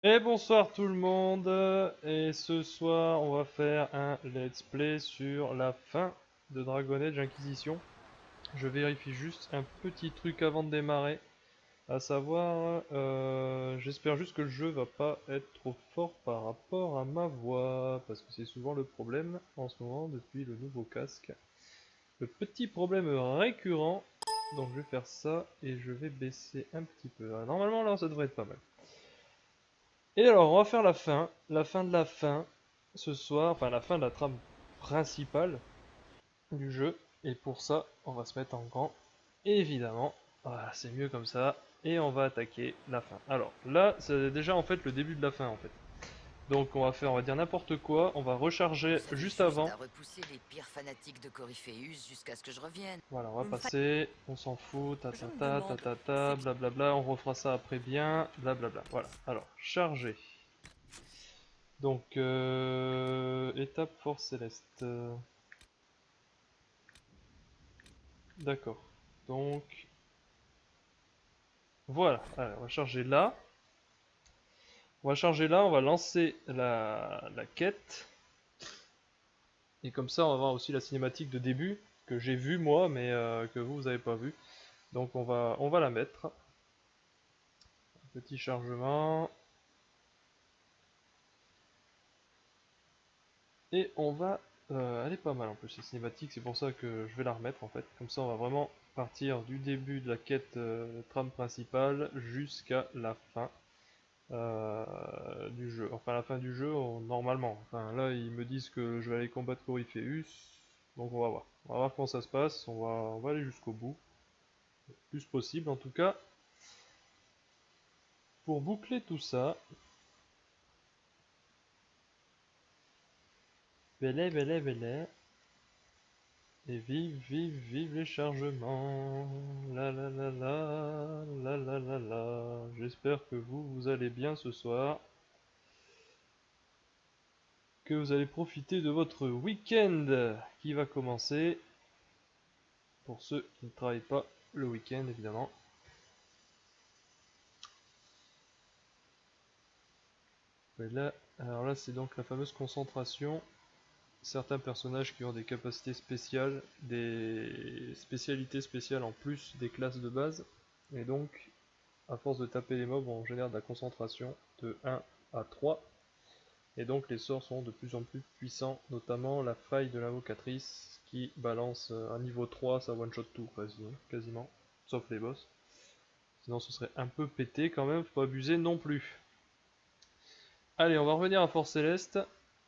Et bonsoir tout le monde, et ce soir on va faire un let's play sur la fin de Dragon Age Inquisition. Je vérifie juste un petit truc avant de démarrer, à savoir, j'espère juste que le jeu va pas être trop fort par rapport à ma voix, parce que c'est souvent le problème en ce moment depuis le nouveau casque. Le petit problème récurrent, donc je vais faire ça et je vais baisser un petit peu. Ah, normalement là ça devrait être pas mal. Et alors, on va faire la fin de la fin, ce soir, enfin la fin de la trame principale du jeu. Et pour ça, on va se mettre en grand, évidemment. Voilà, c'est mieux comme ça. Et on va attaquer la fin. Alors là, c'est déjà en fait le début de la fin en fait. Donc on va dire n'importe quoi, on va recharger Ça vise juste juste avant. à repousser les pires fanatiques de Coryphéus jusqu'à ce que je revienne. Voilà, on va Vous me faites- passer, on s'en fout, Je me ta demande, ta ta, c'est bien. blablabla, on refera ça après bien, blablabla. Voilà, alors, charger. Donc, étape Force Céleste. D'accord. Donc, voilà. Alors, on va charger là. On va charger là, on va lancer la quête. Et comme ça, on va voir aussi la cinématique de début, que j'ai vue moi, mais que vous avez pas vu. Donc, on va la mettre. Petit chargement. Et on va... elle est pas mal en plus, cette cinématique, c'est pour ça que je vais la remettre en fait. Comme ça, on va vraiment partir du début de la quête trame principale jusqu'à la fin du jeu. Enfin, la fin du jeu, normalement. Enfin, là, ils me disent que je vais aller combattre Coryphéus, donc on va voir. On va voir comment ça se passe, on va aller jusqu'au bout, le plus possible en tout cas. Pour boucler tout ça, belé, belé, belé. Et vive, vive, vive les chargements. La la la la, la la la la. J'espère que vous allez bien ce soir. Que vous allez profiter de votre week-end qui va commencer. Pour ceux qui ne travaillent pas le week-end, évidemment. Voilà. Alors là, c'est donc la fameuse concentration. Certains personnages qui ont des capacités spéciales, des spécialités spéciales en plus des classes de base. Et donc, à force de taper les mobs, on génère de la concentration de 1 à 3. Et donc les sorts sont de plus en plus puissants, notamment la faille de l'invocatrice qui balance à niveau 3, ça one shot tout quasiment, sauf les boss. Sinon ce serait un peu pété quand même, faut pas abuser non plus. Allez, on va revenir à Force Céleste,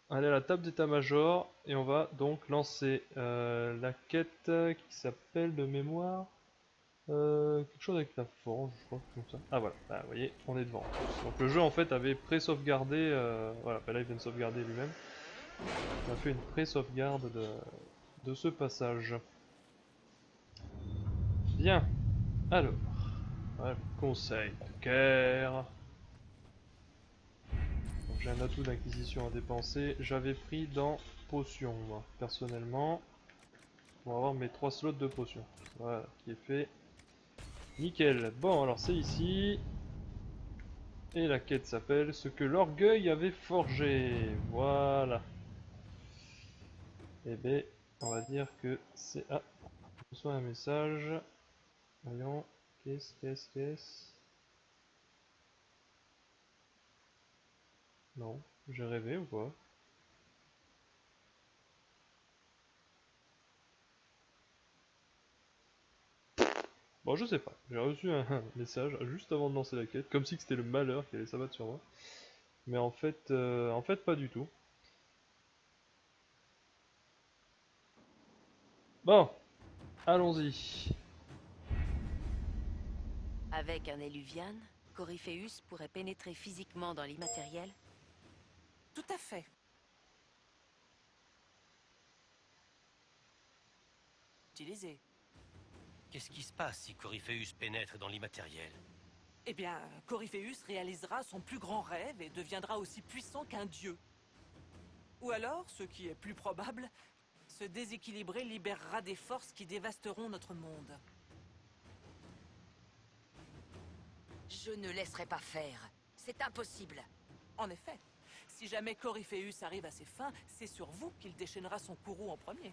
aller à la table d'état-major, et on va donc lancer la quête qui s'appelle de mémoire quelque chose avec la forge, je crois, comme ça. Ah voilà, bah, vous voyez, on est devant. Donc le jeu en fait avait pré-sauvegardé, voilà, bah, là il vient de sauvegarder lui-même. On a fait une pré-sauvegarde de ce passage. Bien, alors, voilà, conseil de guerre. J'ai un atout d'inquisition à dépenser. J'avais pris dans potion, moi, personnellement, pour avoir mes 3 slots de potion. Voilà, qui est fait. Nickel. Bon, alors c'est ici. Et la quête s'appelle Ce que l'orgueil avait forgé. Voilà. Et ben, on va dire que c'est... Ah, on reçoit un message. Voyons. Qu'est-ce... Non, j'ai rêvé ou quoi? Bon, je sais pas. J'ai reçu un message juste avant de lancer la quête, comme si c'était le malheur qui allait s'abattre sur moi. Mais en fait, pas du tout. Bon, allons-y. Avec un Éluvian, Coryphéus pourrait pénétrer physiquement dans l'immatériel? Tout à fait. Utilisé. Qu'est-ce qui se passe si Coryphéus pénètre dans l'immatériel? Eh bien, Coryphéus réalisera son plus grand rêve et deviendra aussi puissant qu'un dieu. Ou alors, ce qui est plus probable, ce déséquilibré libérera des forces qui dévasteront notre monde. Je ne laisserai pas faire. C'est impossible. En effet, si jamais Coryphéus arrive à ses fins, c'est sur vous qu'il déchaînera son courroux en premier.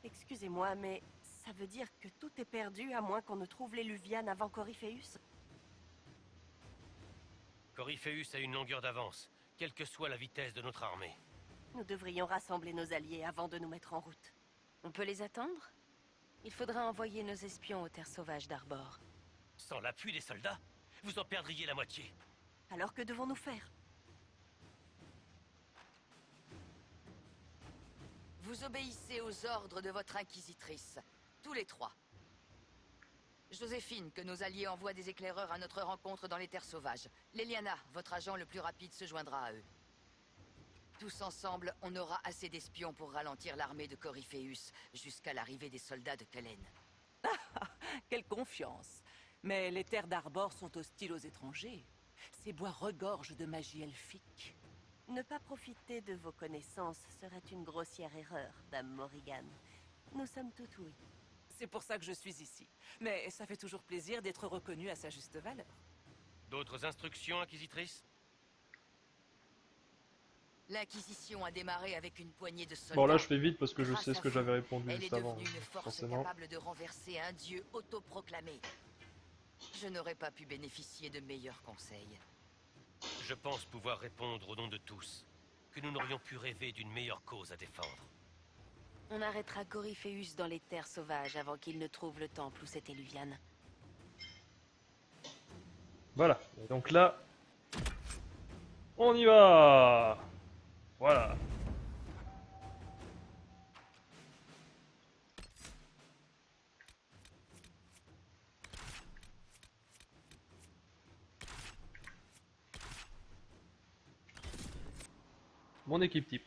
Excusez-moi, mais ça veut dire que tout est perdu à moins qu'on ne trouve les Luvianes avant Coryphéus? Coryphéus a une longueur d'avance, quelle que soit la vitesse de notre armée. Nous devrions rassembler nos alliés avant de nous mettre en route. On peut les attendre? Il faudra envoyer nos espions aux terres sauvages d'Arbor. Sans l'appui des soldats, vous en perdriez la moitié. Alors que devons-nous faire? Vous obéissez aux ordres de votre inquisitrice, tous les trois. Joséphine, que nos alliés envoient des éclaireurs à notre rencontre dans les terres sauvages. Leliana, votre agent le plus rapide, se joindra à eux. Tous ensemble, on aura assez d'espions pour ralentir l'armée de Coryphéus jusqu'à l'arrivée des soldats de Kellen. Quelle confiance! Mais les terres d'Arbor sont hostiles aux étrangers. Ces bois regorgent de magie elfique. Ne pas profiter de vos connaissances serait une grossière erreur, Dame Morrigan. Nous sommes tout oui. C'est pour ça que je suis ici. Mais ça fait toujours plaisir d'être reconnu à sa juste valeur. D'autres instructions, Inquisitrice? L'Inquisition a démarré avec une poignée de soldats. Bon là je fais vite parce que je Grâce sais à ce que vous, j'avais répondu elle est juste avant, devenue une force forcément. capable de renverser un dieu autoproclamé. Je n'aurais pas pu bénéficier de meilleurs conseils. Je pense pouvoir répondre au nom de tous, que nous n'aurions pu rêver d'une meilleure cause à défendre. On arrêtera Coryphéus dans les terres sauvages avant qu'il ne trouve le temple où c'était Luviane. Voilà, et donc là, on y va. Voilà. Mon équipe type.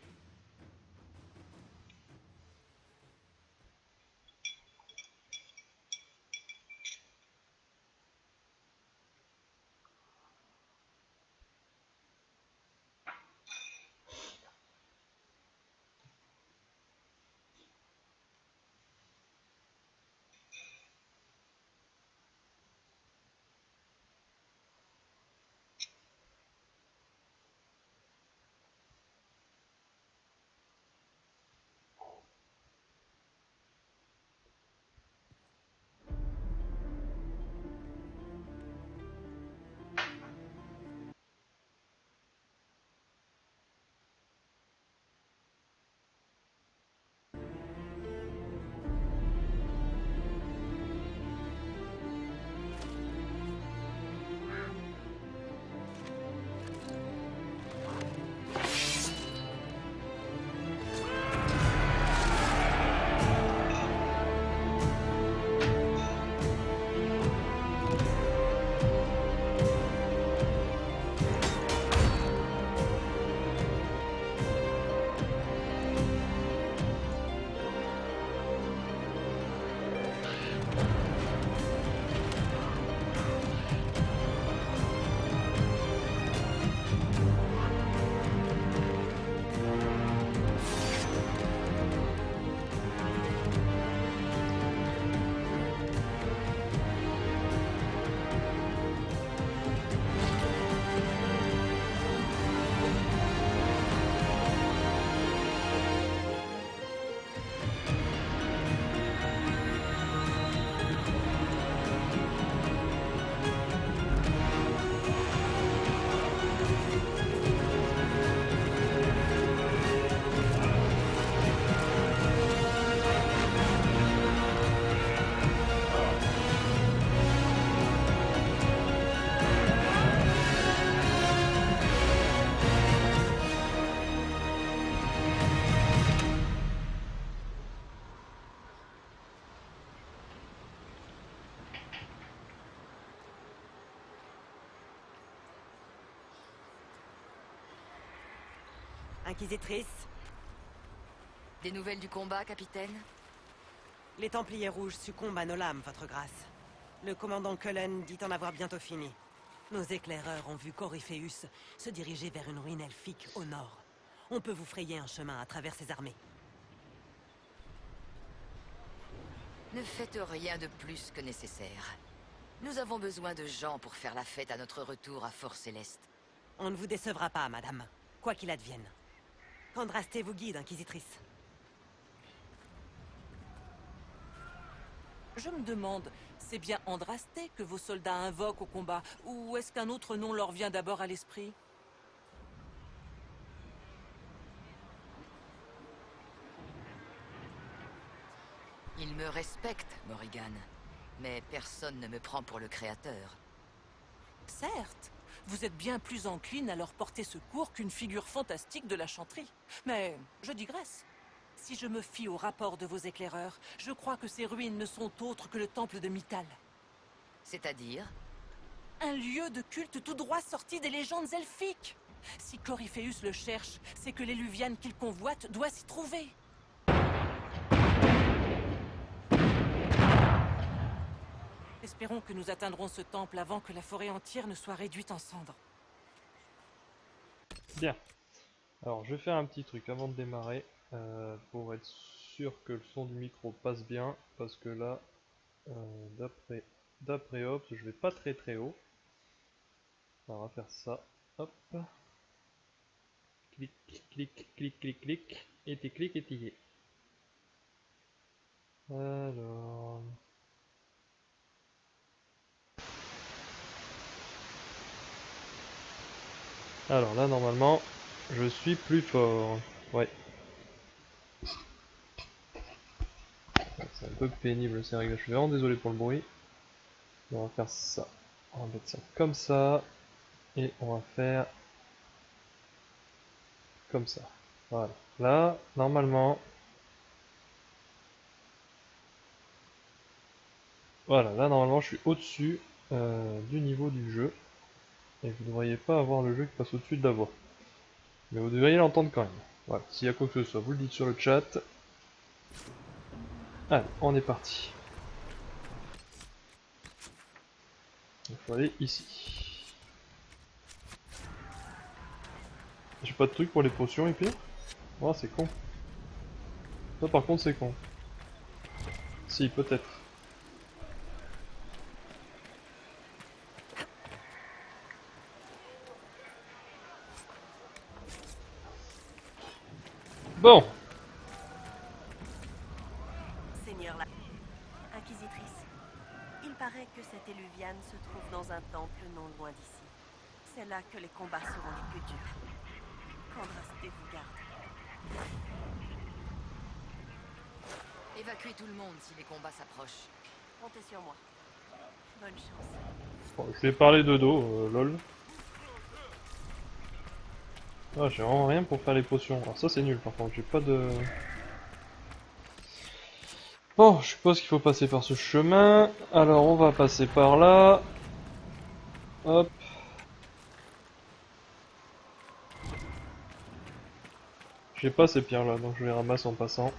Inquisitrice, Des nouvelles du combat, capitaine? les Templiers Rouges succombent à nos lames, votre grâce. Le commandant Cullen dit en avoir bientôt fini. Nos éclaireurs ont vu Coryphéus se diriger vers une ruine elfique au nord. On peut vous frayer un chemin à travers ses armées. Ne faites rien de plus que nécessaire. Nous avons besoin de gens pour faire la fête à notre retour à Fort Céleste. On ne vous décevra pas, madame, quoi qu'il advienne. Qu'Andraste vous guide, Inquisitrice. Je me demande, c'est bien Andraste que vos soldats invoquent au combat, ou est-ce qu'un autre nom leur vient d'abord à l'esprit? Ils me respectent, Morrigan. Mais personne ne me prend pour le créateur. Certes, vous êtes bien plus encline à leur porter secours qu'une figure fantastique de la chanterie. Mais je digresse. Si je me fie au rapport de vos éclaireurs, je crois que ces ruines ne sont autres que le temple de Mythal. C'est-à-dire? Un lieu de culte tout droit sorti des légendes elfiques. Si Corypheus le cherche, c'est que l'éluviane qu'il convoite doit s'y trouver. Espérons que nous atteindrons ce temple avant que la forêt entière ne soit réduite en cendres. Bien. Alors je vais faire un petit truc avant de démarrer pour être sûr que le son du micro passe bien, parce que là, d'après Ops, je vais pas très haut. Alors on va faire ça. Hop. Clic, clic, clic, clic, clic. Et t'es clic et t'y es. Alors. Alors là, normalement, je suis plus fort. Ouais. C'est un peu pénible ces réglages. Je suis vraiment désolé pour le bruit. On va faire ça. On va mettre ça comme ça. Et on va faire comme ça. Voilà. Là, normalement. Voilà, là normalement je suis au-dessus du niveau du jeu. Et vous ne devriez pas avoir le jeu qui passe au-dessus de la voix. Mais vous devriez l'entendre quand même. Voilà, s'il y a quoi que ce soit, vous le dites sur le chat. Allez, on est parti. Il faut aller ici. J'ai pas de truc pour les potions épées. Oh, c'est con. Ça par contre c'est con. Si, peut-être. Bon. Seigneur la... Inquisitrice, il paraît que cette éluviane se trouve dans un temple non loin d'ici. C'est là que les combats seront les plus durs. Qu'Andraste vous garde. Évacuez tout le monde si les combats s'approchent. Comptez sur moi. Bonne chance. Bon, je vais parler de dos, lol. Ah, j'ai vraiment rien pour faire les potions. Alors ça c'est nul par contre, j'ai pas de... Bon, je suppose qu'il faut passer par ce chemin. Alors on va passer par là. Hop. J'ai pas ces pierres là, donc je les ramasse en passant.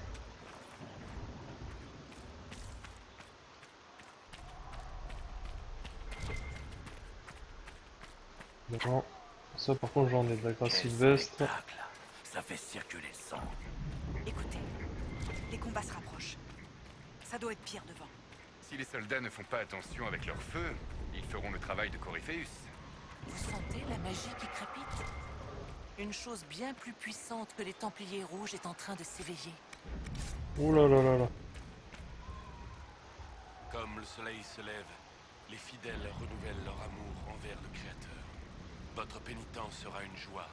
Bon. Ça par contre j'en ai de la grasse sylvestre. Ça fait circuler le sang. Écoutez, les combats se rapprochent. Ça doit être pire devant. Si les soldats ne font pas attention avec leur feu, ils feront le travail de Corypheus. Vous sentez la magie qui crépite? Une chose bien plus puissante que les Templiers Rouges est en train de s'éveiller. Ouh là là là là. Comme le soleil se lève, les fidèles renouvellent leur amour envers le Créateur. Votre pénitence sera une joie,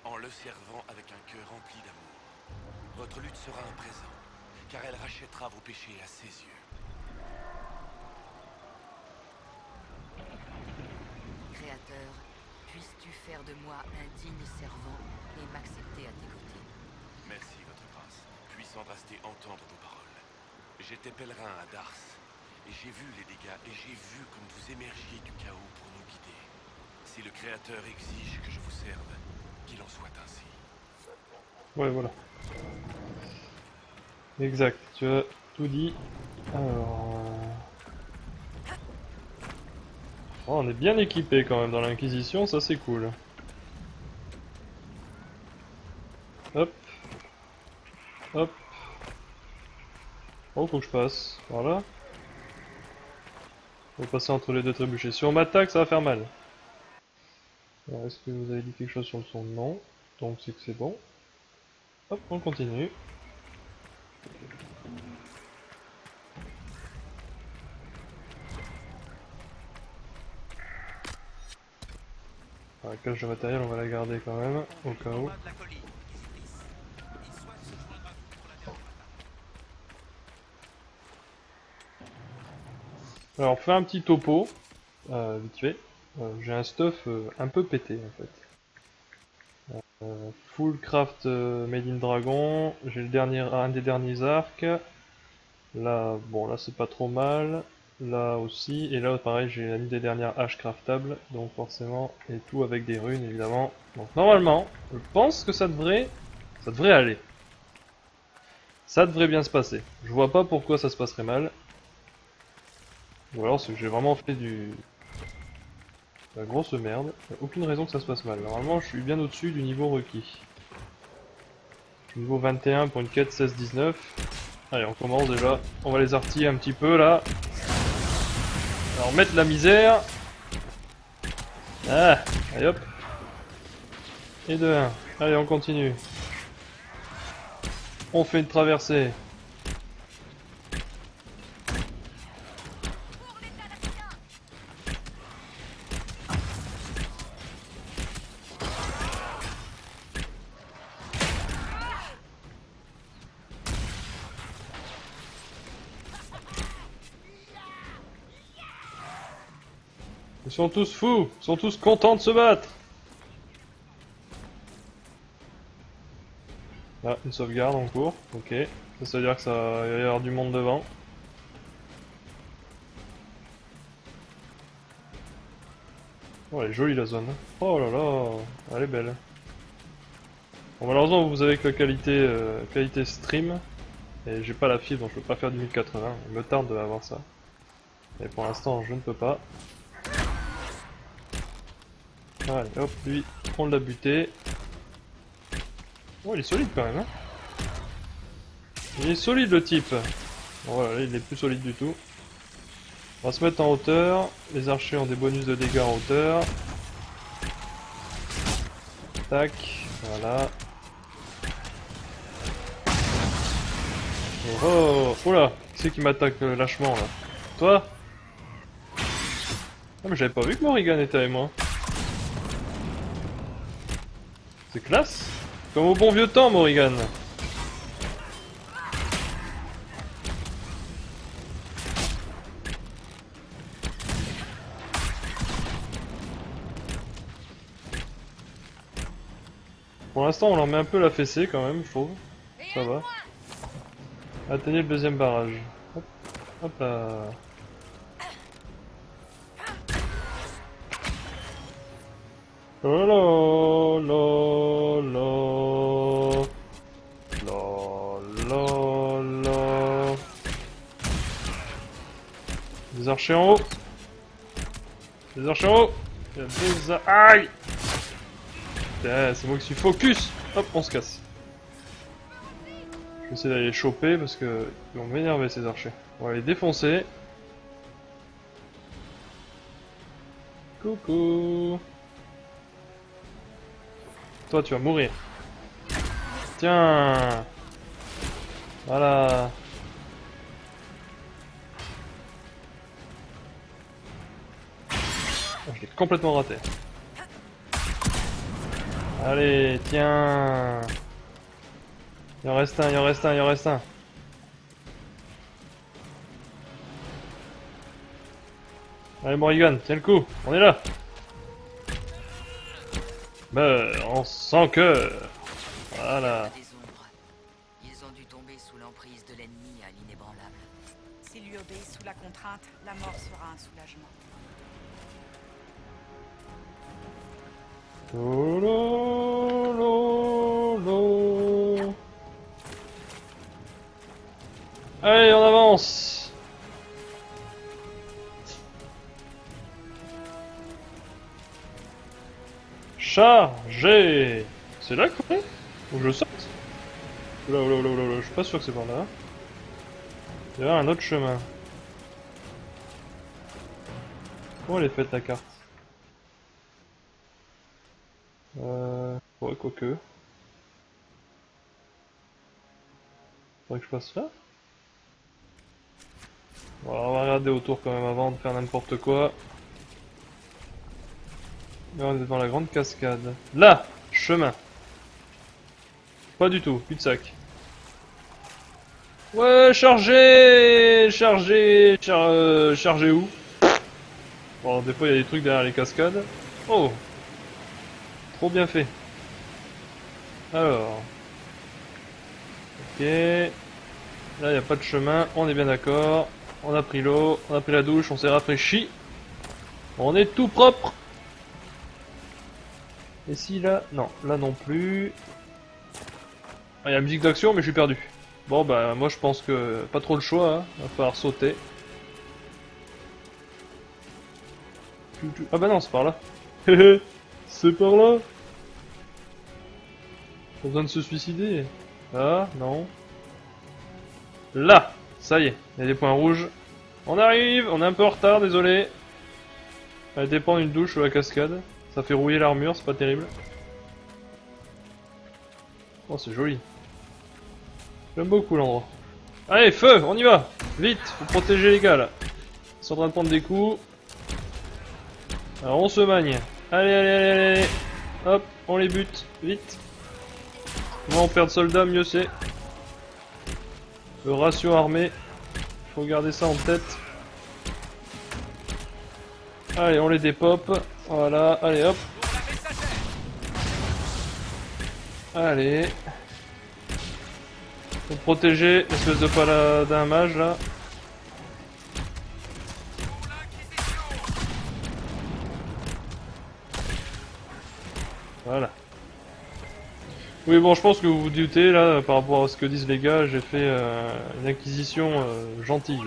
en le servant avec un cœur rempli d'amour. Votre lutte sera un présent, car elle rachètera vos péchés à ses yeux. Créateur, puisses-tu faire de moi un digne servant et m'accepter à tes côtés? Merci, votre grâce. Puisse Andraste entendre vos paroles. J'étais pèlerin à Dars, et j'ai vu les dégâts, et j'ai vu comme vous émergiez du chaos pour nous guider. Si le Créateur exige que je vous serve, qu'il en soit ainsi. Ouais, voilà. Exact, tu as tout dit. Alors... Oh, on est bien équipé quand même dans l'Inquisition, ça c'est cool. Hop. Hop. Oh, faut que je passe. Voilà. Faut passer entre les deux trébuchets. Si on m'attaque, ça va faire mal. Alors, est-ce que vous avez dit quelque chose sur le son? Non. Donc c'est que c'est bon. Hop, on continue. La cache de matériel, on va la garder quand même, au cas où. Alors, on fait un petit topo, vite fait. J'ai un stuff un peu pété en fait. Full craft made in dragon, j'ai un des derniers arcs. Là, bon, là c'est pas trop mal. Là aussi, et là pareil, j'ai une des dernières haches craftables, donc forcément, et tout avec des runes évidemment. Donc normalement, je pense que ça devrait aller. Ça devrait bien se passer. Je vois pas pourquoi ça se passerait mal. Ou alors c'est que j'ai vraiment fait la grosse merde. Y a aucune raison que ça se passe mal. Normalement, je suis bien au-dessus du niveau requis. Je suis niveau 21 pour une quête 16-19. Allez, on commence déjà. On va les artiller un petit peu là. Alors mettre la misère. Ah, allez hop. Et de 1. Allez, on continue. On fait une traversée. Ils sont tous fous, ils sont tous contents de se battre. Ah, une sauvegarde en cours, ok. Ça veut dire que ça va y avoir du monde devant. Oh, elle est jolie la zone. Oh là là, elle est belle. Bon, malheureusement, vous avez que la qualité stream. Et j'ai pas la fibre, donc je peux pas faire du 1080. Il me tarde d'avoir ça. Et pour l'instant, je ne peux pas. Allez, hop, lui, on l'a buté. Oh, il est solide quand même, hein. Il est solide le type. Bon, voilà, là, il est plus solide du tout. On va se mettre en hauteur. Les archers ont des bonus de dégâts en hauteur. Tac, voilà. Oh, oh, oh là, qui c'est qui m'attaque lâchement là? Toi? Ah mais j'avais pas vu que Morrigan était avec moi. C'est classe. Comme au bon vieux temps, Morrigan. Pour l'instant, on leur met un peu la fessée quand même, je trouve. Ça va. Atteignez le deuxième barrage. Hop, hop là. Oh là là là là là. Des archers en haut. Des archers en haut. Il y a des aïe. Putain, c'est moi qui suis focus. Hop, on se casse. Je vais essayer d'aller les choper parce que ils vont m'énerver ces archers. On va les défoncer. Coucou. Toi, tu vas mourir. Tiens. Voilà. Oh, je l'ai complètement raté. Allez, tiens. Il en reste un, il en reste un, il en reste un. Allez Morrigan, tiens le coup, on est là. Meurs en sans cœur. Voilà. Des ombres. Ils ont dû tomber sous l'emprise de l'ennemi à l'inébranlable. S'il lui obéit sous la contrainte, la mort sera un soulagement. Oh là là là. Allez, on avance. Chargé. C'est là qu'on est? Ou je saute? Oula, oula, oula, oula, je suis pas sûr que c'est par là. Il y a un autre chemin. Comment elle est faite la carte? Ouais, quoique. Faudrait que je passe là. Bon, alors on va regarder autour quand même avant de faire n'importe quoi. Là, on est devant la grande cascade. Là! Chemin. Pas du tout, cul-de-sac. Ouais, chargez! Chargez où? Bon, des fois il y a des trucs derrière les cascades. Oh! Trop bien fait. Alors. Ok. Là, il n'y a pas de chemin, on est bien d'accord. On a pris l'eau, on a pris la douche, on s'est rafraîchi. On est tout propre. Et si là... Non, là non plus. Ah, il y a la musique d'action, mais je suis perdu. Bon, bah, moi je pense que pas trop le choix, hein. Va falloir sauter. Ah bah non, c'est par là. C'est par là. Pas besoin de se suicider. Ah, non. Là, ça y est, il y a des points rouges. On arrive, on est un peu en retard, désolé. Elle dépend d'une douche ou la cascade. Ça fait rouiller l'armure, c'est pas terrible. Oh, c'est joli. J'aime beaucoup l'endroit. Allez, feu, on y va. Vite, faut protéger les gars là. Ils sont en train de prendre des coups. Alors on se magne. Allez, allez, allez, allez. Hop, on les bute, vite. Moins on perd de soldats, mieux c'est. Le ratio armé, faut garder ça en tête. Allez, on les dépop. Voilà, allez hop. Allez. Faut protéger l'espèce de paladin mage là. Voilà. Oui, bon, je pense que vous vous doutez là, par rapport à ce que disent les gars, j'ai fait une inquisition gentille.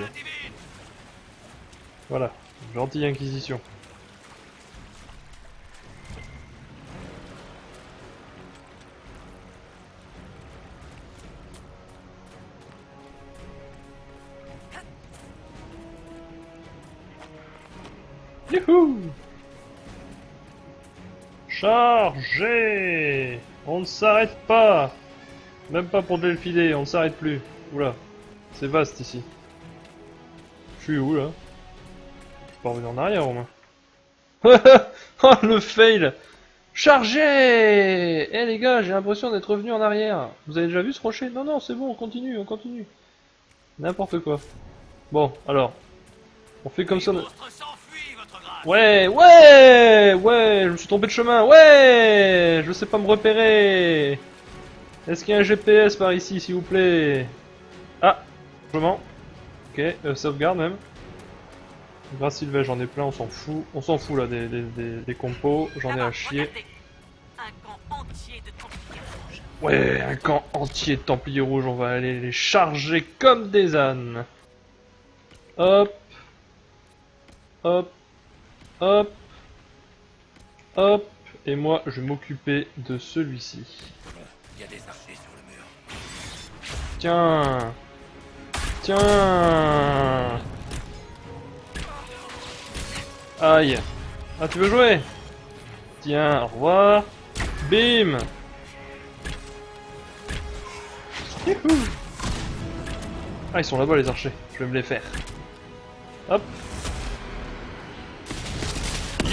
Voilà, gentille inquisition. Youhou! Chargez! On ne s'arrête pas! Même pas pour Delphidé, on ne s'arrête plus. Oula, c'est vaste ici. Je suis où là? Je peux revenir en arrière au moins. Oh le fail! Chargez! Eh les gars, j'ai l'impression d'être revenu en arrière. Vous avez déjà vu ce rocher? Non, non, c'est bon, on continue, on continue. N'importe quoi. Bon, alors. On fait comme ça. Ouais, ouais, ouais, je me suis trompé de chemin, ouais, je sais pas me repérer. Est-ce qu'il y a un GPS par ici, s'il vous plaît? Ah, simplement. Ok, sauvegarde même. Grâce Sylvain, j'en ai plein, on s'en fout là des compos, j'en ai à chier. Ouais, un camp entier de Templiers Rouges, on va aller les charger comme des ânes. Hop, hop. Hop, hop, et moi je vais m'occuper de celui-ci. Il y a des archers sur le mur. Tiens, tiens. Aïe. Ah, tu veux jouer? Tiens, au revoir. Bim. Youhou. Ah, ils sont là-bas les archers, je vais me les faire. Hop.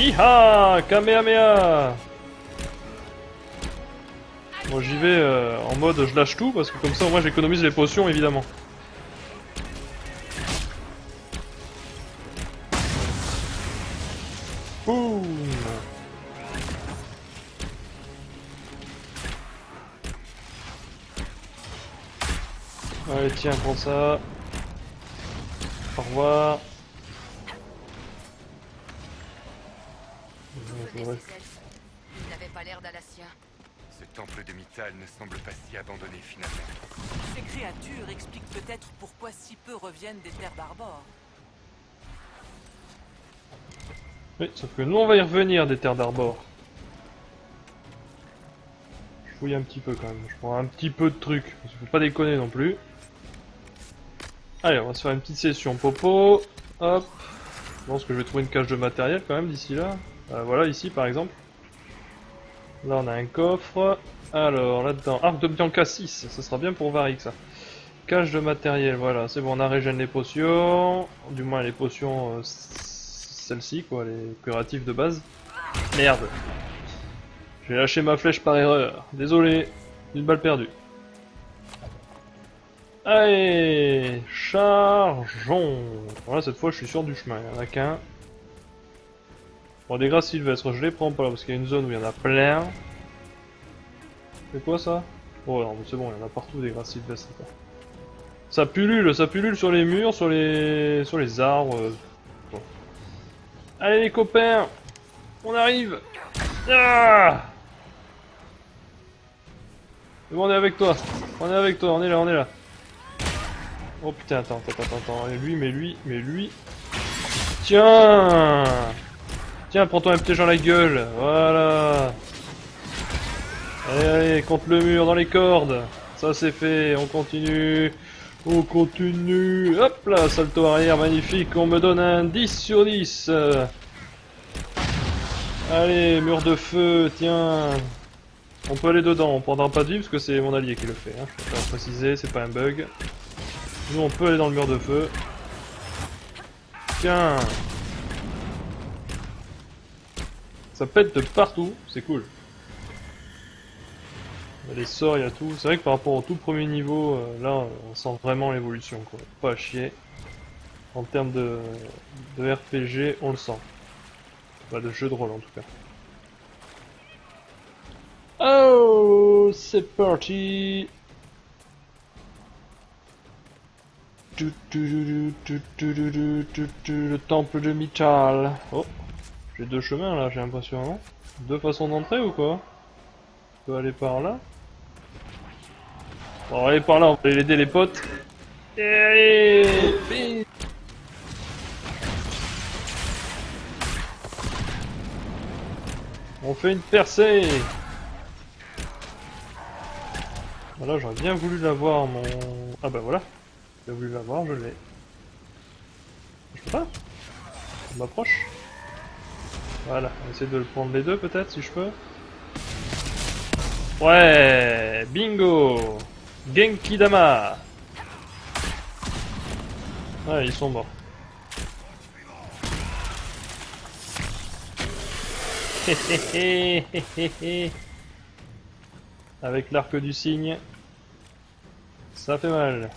Iha! Kamehameha! Bon, j'y vais en mode je lâche tout parce que comme ça au moins j'économise les potions évidemment. Boum! Allez, tiens, prends ça. Au revoir. Ils n'avaient pas l'air d'Alassiens. Ce temple de Mythal ne semble pas si abandonné finalement. Ces créatures expliquent peut-être pourquoi si peu reviennent des terres d'Arbor. Oui, sauf que nous on va y revenir des terres d'Arbor. Je fouille un petit peu quand même, je prends un petit peu de trucs, parce qu'il faut pas déconner non plus. Allez, on va se faire une petite session popo. Hop. Je pense que je vais trouver une cache de matériel quand même d'ici là. Voilà, ici par exemple. Là on a un coffre. Alors là-dedans, arc de Bianca 6, ça sera bien pour Varric ça. Cache de matériel, voilà, c'est bon, on a régène les potions. Du moins les potions, celles-ci quoi, les curatifs de base. Merde. J'ai lâché ma flèche par erreur. Désolé, une balle perdue. Allez, chargeons. Voilà, cette fois je suis sûr du chemin, il n'y en a qu'un. Bon, des grâces sylvestres, je les prends pas là parce qu'il y a une zone où il y en a plein. C'est quoi ça? Oh non, mais c'est bon, il y en a partout des grâces sylvestres. Quoi. Ça pullule sur les murs, sur les arbres. Bon. Allez les copains, on arrive. Ah, bon, on est avec toi, on est là. Oh putain, attends. Et lui. Tiens, prends-toi un petit dans la gueule. Voilà. Allez, contre le mur, dans les cordes. Ça c'est fait, on continue. Hop là, salto arrière, magnifique. On me donne un 10 sur 10. Allez, mur de feu, tiens. On peut aller dedans, on prendra pas de vie parce que c'est mon allié qui le fait. Hein. Je préfère préciser, c'est pas un bug. Nous on peut aller dans le mur de feu. Tiens. Ça pète de partout, c'est cool. Il y a les sorts, il y a tout. C'est vrai que par rapport au tout premier niveau, là on sent vraiment l'évolution quoi. Pas à chier. En termes de RPG, on le sent. Bah, de jeu de rôle en tout cas. Oh, c'est parti. Le temple de Mythal. Oh, j'ai deux chemins là, j'ai l'impression, non? Deux façons d'entrer ou quoi? On peut aller par là. On va aller par là, on va aller aider les potes. Et allez, bing. On fait une percée. Voilà, j'aurais bien voulu l'avoir mon... Ah bah voilà. J'ai voulu l'avoir, je l'ai. Je peux pas? Je m'approche. Voilà, on va essayer de le prendre les deux peut-être si je peux. Ouais, bingo. Genki Dama. Ouais, ils sont morts. Avec l'arc du cygne, ça fait mal.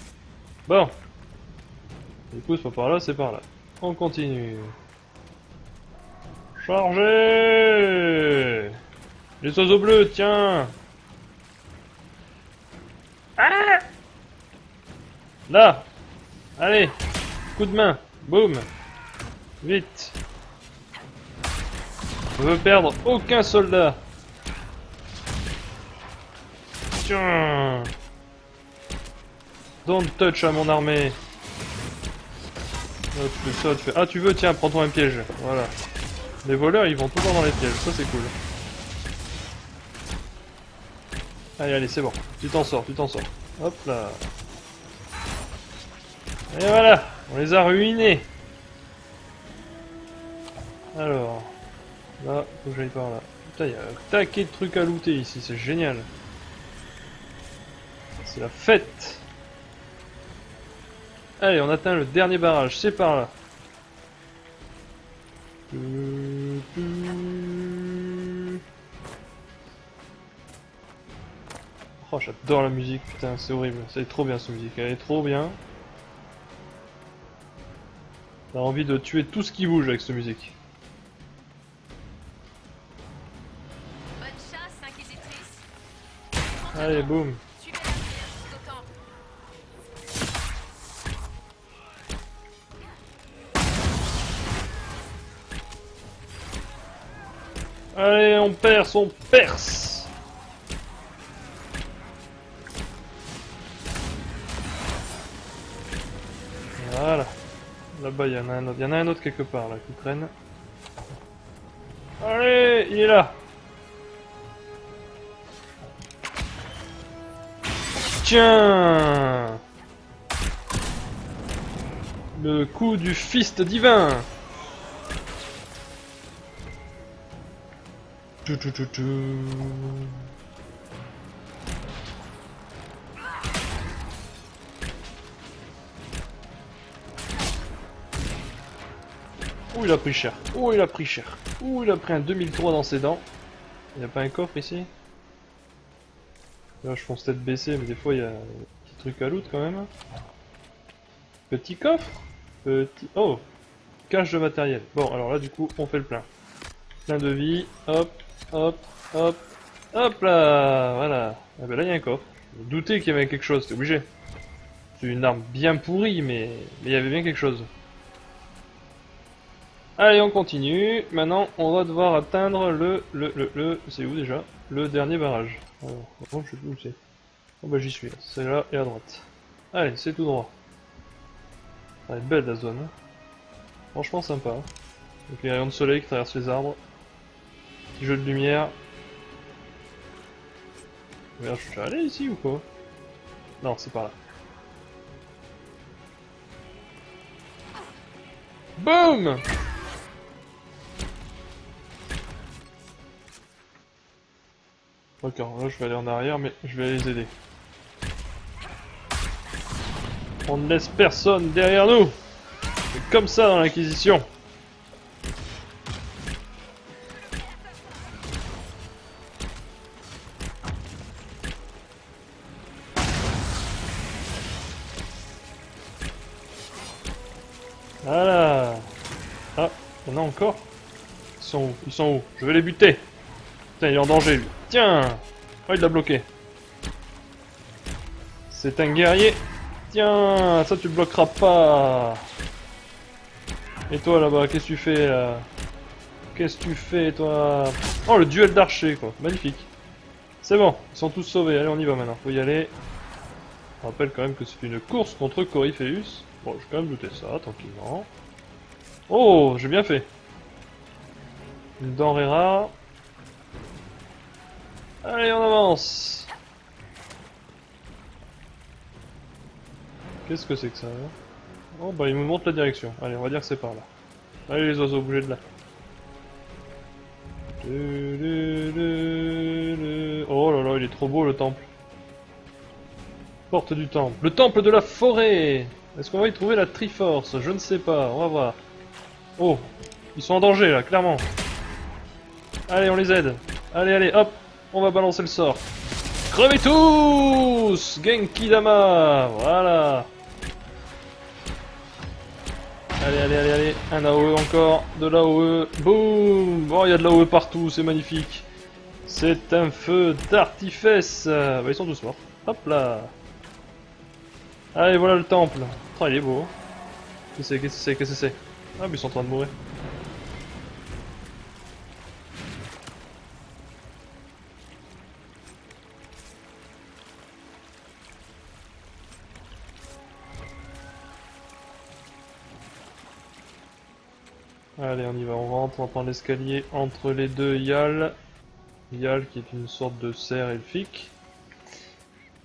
Bon. Du coup, c'est pas par là, c'est par là. On continue. Chargez! Les oiseaux bleus, tiens! Ah! Là! Allez! Coup de main! Boum! Vite! Je veux perdre aucun soldat! Tiens! Don't touch à mon armée! Là, tu fais ça, tu fais... Ah, tu veux? Tiens, prends-toi un piège. Voilà. Les voleurs, ils vont tout le temps dans les pièges. Ça, c'est cool. Allez, allez, c'est bon. Tu t'en sors, tu t'en sors. Hop là. Et voilà. On les a ruinés. Alors. Là, faut que j'aille par là. Putain, il y a un taquet de trucs à looter ici. C'est génial. C'est la fête. Allez, on atteint le dernier barrage. C'est par là. Oh, j'adore la musique, putain, c'est horrible. C'est trop bien cette musique, elle est trop bien. T'as envie de tuer tout ce qui bouge avec cette musique. Bonne chasse, inquisitrice. Allez, boum. Suivez la prière jusqu'au temple. Allez, on perce, on perce. Voilà. Là-bas, il y en a un autre. Il y en a un autre quelque part, là, qui traîne. Allez, il est là. Tiens. Le coup du fist divin. tout. Ouh, il a pris cher. Ouh, il a pris cher. Ouh, il a pris un 2003 dans ses dents. Il n'y a pas un coffre ici? Là, je fonce tête baissée, mais des fois, il y a un petit truc à loot quand même. Petit coffre? Petit... Oh! Cache de matériel. Bon, alors là, du coup, on fait le plein. Plein de vie. Hop, hop, hop. Hop là! Voilà. Ah ben là, il y a un coffre. Je me doutais qu'il y avait quelque chose, c'est obligé. C'est une arme bien pourrie, mais il y avait bien quelque chose. Allez, on continue. Maintenant, on va devoir atteindre c'est où déjà? Le dernier barrage. Alors, je sais plus où c'est. Oh bah j'y suis, c'est là et à droite. Allez, c'est tout droit. Elle est belle la zone. Hein. Franchement sympa. Hein. Donc les rayons de soleil qui traversent les arbres. Petit jeu de lumière. Regarde, je suis allé ici ou quoi? Non, c'est par là. Boum! D'accord, là je vais aller en arrière, mais je vais les aider. On ne laisse personne derrière nous. C'est comme ça dans l'Inquisition. Voilà. Ah, il y en a encore. Ils sont où? Ils sont où? Je vais les buter. Putain, il est en danger lui. Tiens! Oh, il l'a bloqué. C'est un guerrier. Tiens, ça tu bloqueras pas. Et toi là-bas, qu'est-ce que tu fais là? Qu'est-ce que tu fais toi? Oh, le duel d'archers quoi, magnifique. C'est bon, ils sont tous sauvés, allez on y va maintenant, faut y aller. On rappelle quand même que c'est une course contre Corypheus. Bon, je vais quand même douter ça, tranquillement. Oh, j'ai bien fait. Une denrée rare. Allez, on avance. Qu'est-ce que c'est que ça hein? Oh bah il me montre la direction. Allez, on va dire que c'est par là. Allez les oiseaux, bougez de là. Oh là là, il est trop beau le temple. Porte du temple. Le temple de la forêt. Est-ce qu'on va y trouver la Triforce? Je ne sais pas, on va voir. Oh, ils sont en danger là, clairement. Allez, on les aide. Allez, allez, hop, on va balancer le sort. Crevez tous! Genki Dama! Voilà! Allez, allez, allez, allez, un AOE encore, de l'AOE, boum! Oh, il y a de l'AOE partout, c'est magnifique! C'est un feu d'artifice! Bah, ils sont tous morts. Hop là! Allez, voilà le temple! Oh, il est beau! Qu'est-ce que c'est? Qu'est-ce que c'est? Ah, mais ils sont en train de mourir. Allez, on y va, on rentre, on prend l'escalier entre les deux Yal. Yal qui est une sorte de cerf elfique.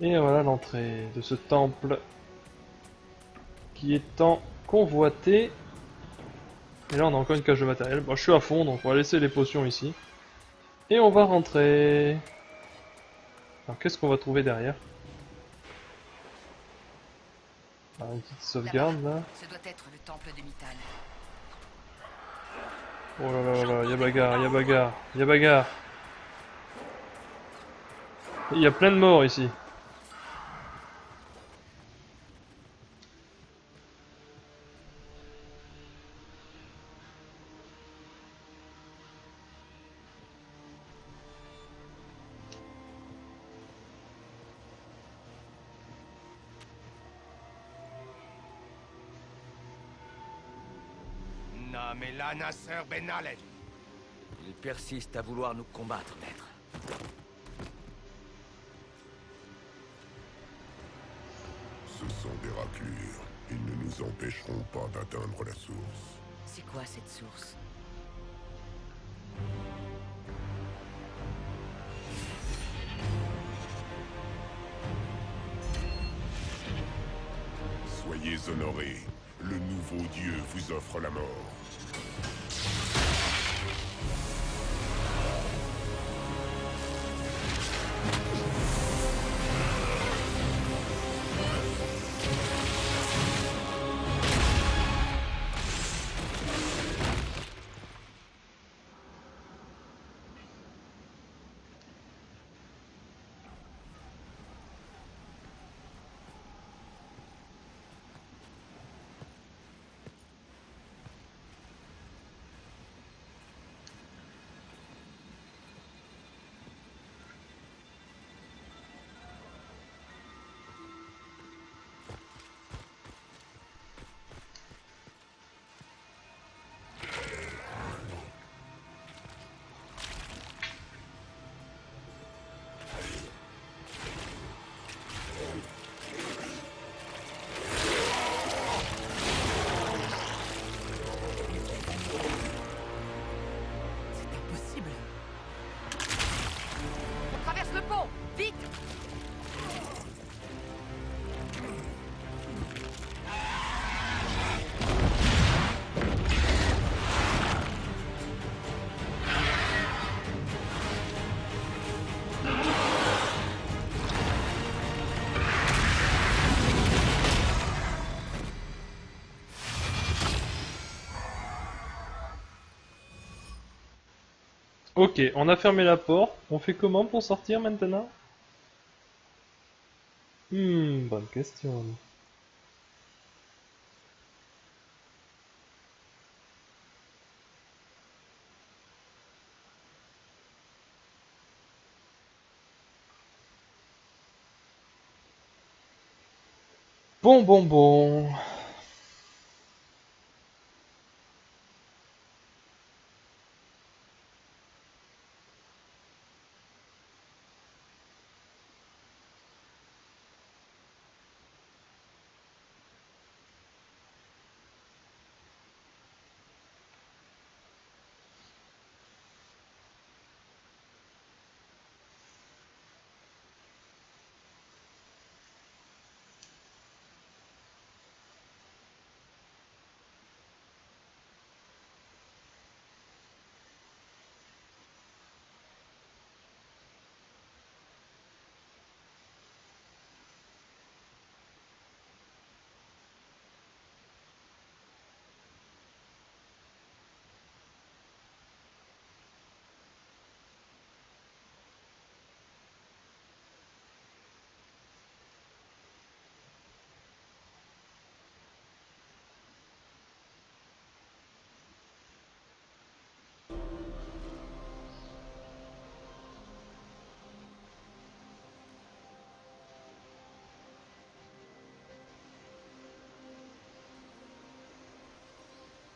Et voilà l'entrée de ce temple qui est tant convoité. Et là on a encore une cage de matériel. Bon, je suis à fond donc on va laisser les potions ici. Et on va rentrer. Alors qu'est-ce qu'on va trouver derrière? Ah, une petite sauvegarde là. Ce doit être le temple de Mythal. Oh là là là, y'a bagarre, y'a bagarre, y'a bagarre. Il y a plein de morts ici. Il persiste à vouloir nous combattre, maître. Ce sont des raclures. Ils ne nous empêcheront pas d'atteindre la source. C'est quoi cette source? Soyez honorés. Le nouveau dieu vous offre la mort. Ok, on a fermé la porte. On fait comment pour sortir maintenant? Bonne question. Bon.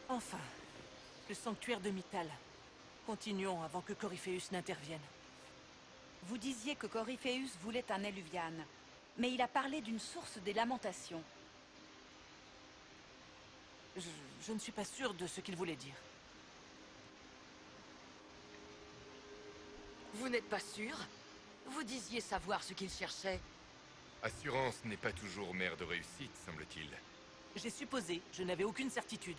Enfin, le sanctuaire de Mythal. Continuons avant que Coryphéus n'intervienne. Vous disiez que Coryphéus voulait un Eluvian, mais il a parlé d'une source des lamentations. Je ne suis pas sûr de ce qu'il voulait dire. Vous n'êtes pas sûr? Vous disiez savoir ce qu'il cherchait. Assurance n'est pas toujours mère de réussite, semble-t-il. J'ai supposé, je n'avais aucune certitude.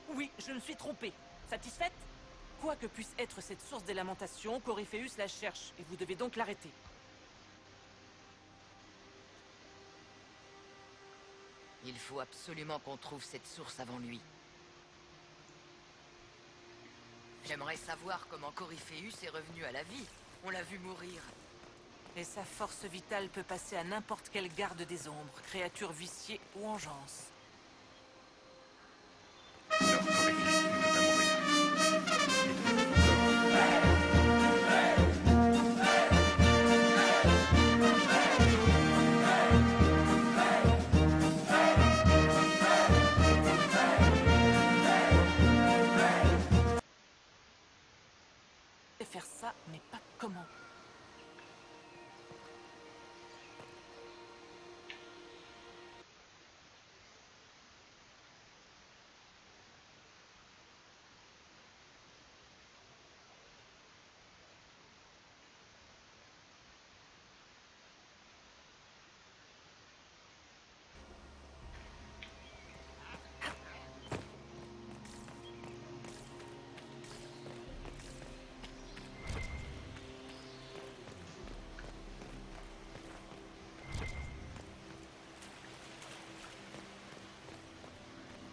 Oui, je me suis trompée. Satisfaite? Quoi que puisse être cette source des lamentations, Coryphéus la cherche, et vous devez donc l'arrêter. Il faut absolument qu'on trouve cette source avant lui. J'aimerais savoir comment Coryphéus est revenu à la vie. On l'a vu mourir. Et sa force vitale peut passer à n'importe quelle garde des ombres, créature viciée ou engeance. Alors, Coryphéus ne peut pas mourir. Et faire ça, mais pas comment.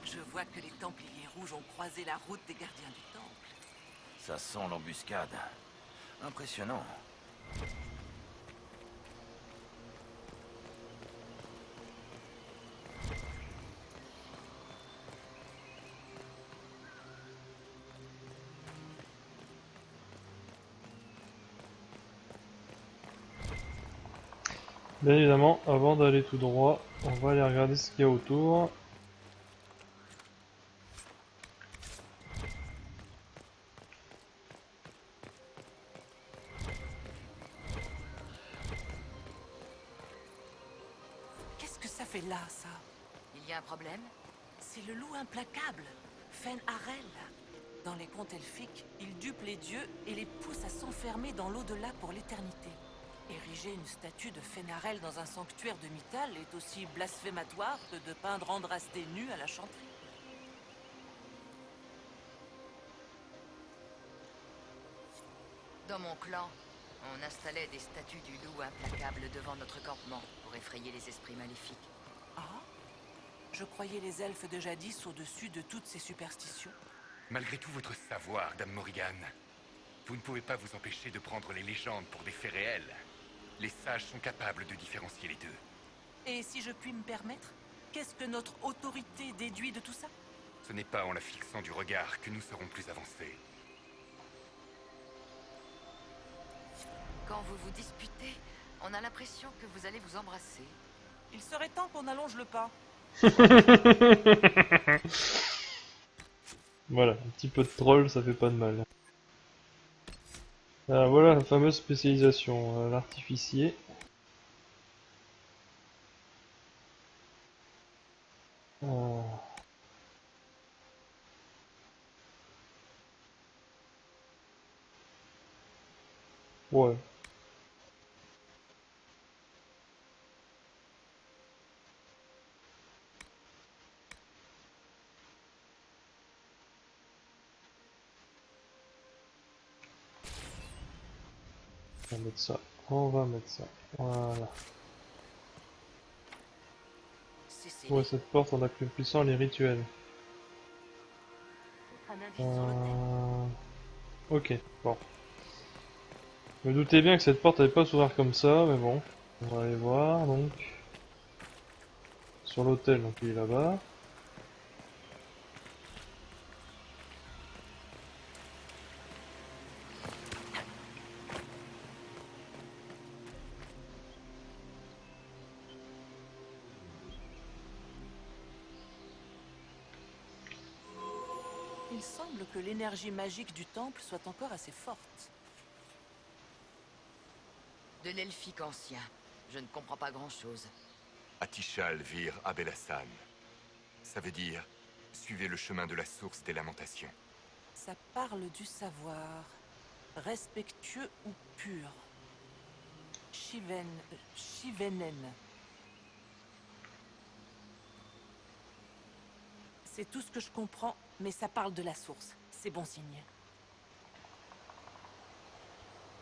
Je vois que les Templiers rouges ont croisé la route des gardiens du temple. Ça sent l'embuscade. Impressionnant. Bien évidemment, avant d'aller tout droit, on va aller regarder ce qu'il y a autour. Qu'est-ce que ça fait là, ça? Il y a un problème? C'est le loup implacable, Fen'Arel. Dans les contes elfiques, il dupe les dieux et les pousse à s'enfermer dans l'au-delà pour l'éternité. Ériger une statue de Fen'Arel dans un sanctuaire de Mythal est aussi blasphématoire que de peindre Andrasté nu à la chanterie. Dans mon clan, on installait des statues du loup implacable devant notre campement pour effrayer les esprits maléfiques. Ah? Je croyais les elfes de jadis au-dessus de toutes ces superstitions. Malgré tout votre savoir, Dame Morrigan, vous ne pouvez pas vous empêcher de prendre les légendes pour des faits réels. Les sages sont capables de différencier les deux. Et si je puis me permettre, qu'est-ce que notre autorité déduit de tout ça? Ce n'est pas en la fixant du regard que nous serons plus avancés. Quand vous vous disputez, on a l'impression que vous allez vous embrasser. Il serait temps qu'on allonge le pas. Voilà, un petit peu de troll, ça fait pas de mal. Alors voilà la fameuse spécialisation, l'artificier. Euh, Ouais. On va mettre ça. On va mettre ça. Voilà. Ouais, cette porte, on a plus puissant les rituels. Ok, bon. Je me doutais bien que cette porte n'allait pas s'ouvrir comme ça, mais bon. On va aller voir, donc. Sur l'hôtel, donc il est là-bas. Il semble que l'énergie magique du temple soit encore assez forte. De l'elfique ancien. Je ne comprends pas grand-chose. Atishal vir Abelassan. Ça veut dire, suivez le chemin de la source des lamentations. Ça parle du savoir. Respectueux ou pur. Shivenen. C'est tout ce que je comprends, mais ça parle de la source. C'est bon signe.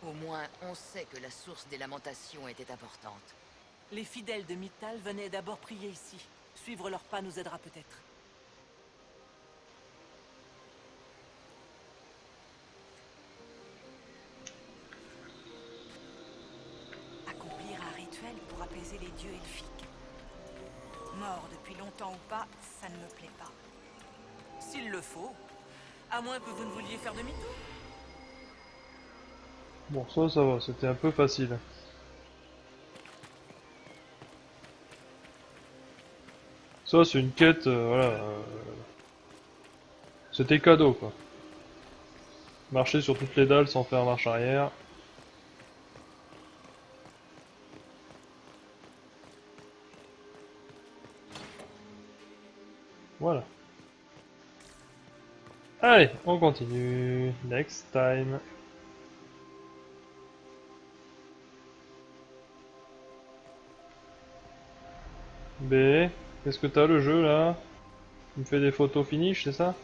Au moins, on sait que la source des lamentations était importante. Les fidèles de Mittal venaient d'abord prier ici. Suivre leurs pas nous aidera peut-être. Accomplir un rituel pour apaiser les dieux elfiques. Mort depuis longtemps ou pas, ça ne me plaît pas. S'il le faut. À moins que vous ne vouliez faire demi-tour. Bon, ça va, c'était un peu facile. Ça, c'est une quête, voilà. C'était cadeau, quoi. Marcher sur toutes les dalles sans faire marche arrière. Voilà. Allez, on continue. Next time. B, qu'est-ce que t'as le jeu là? Tu me fais des photos finish, c'est ça?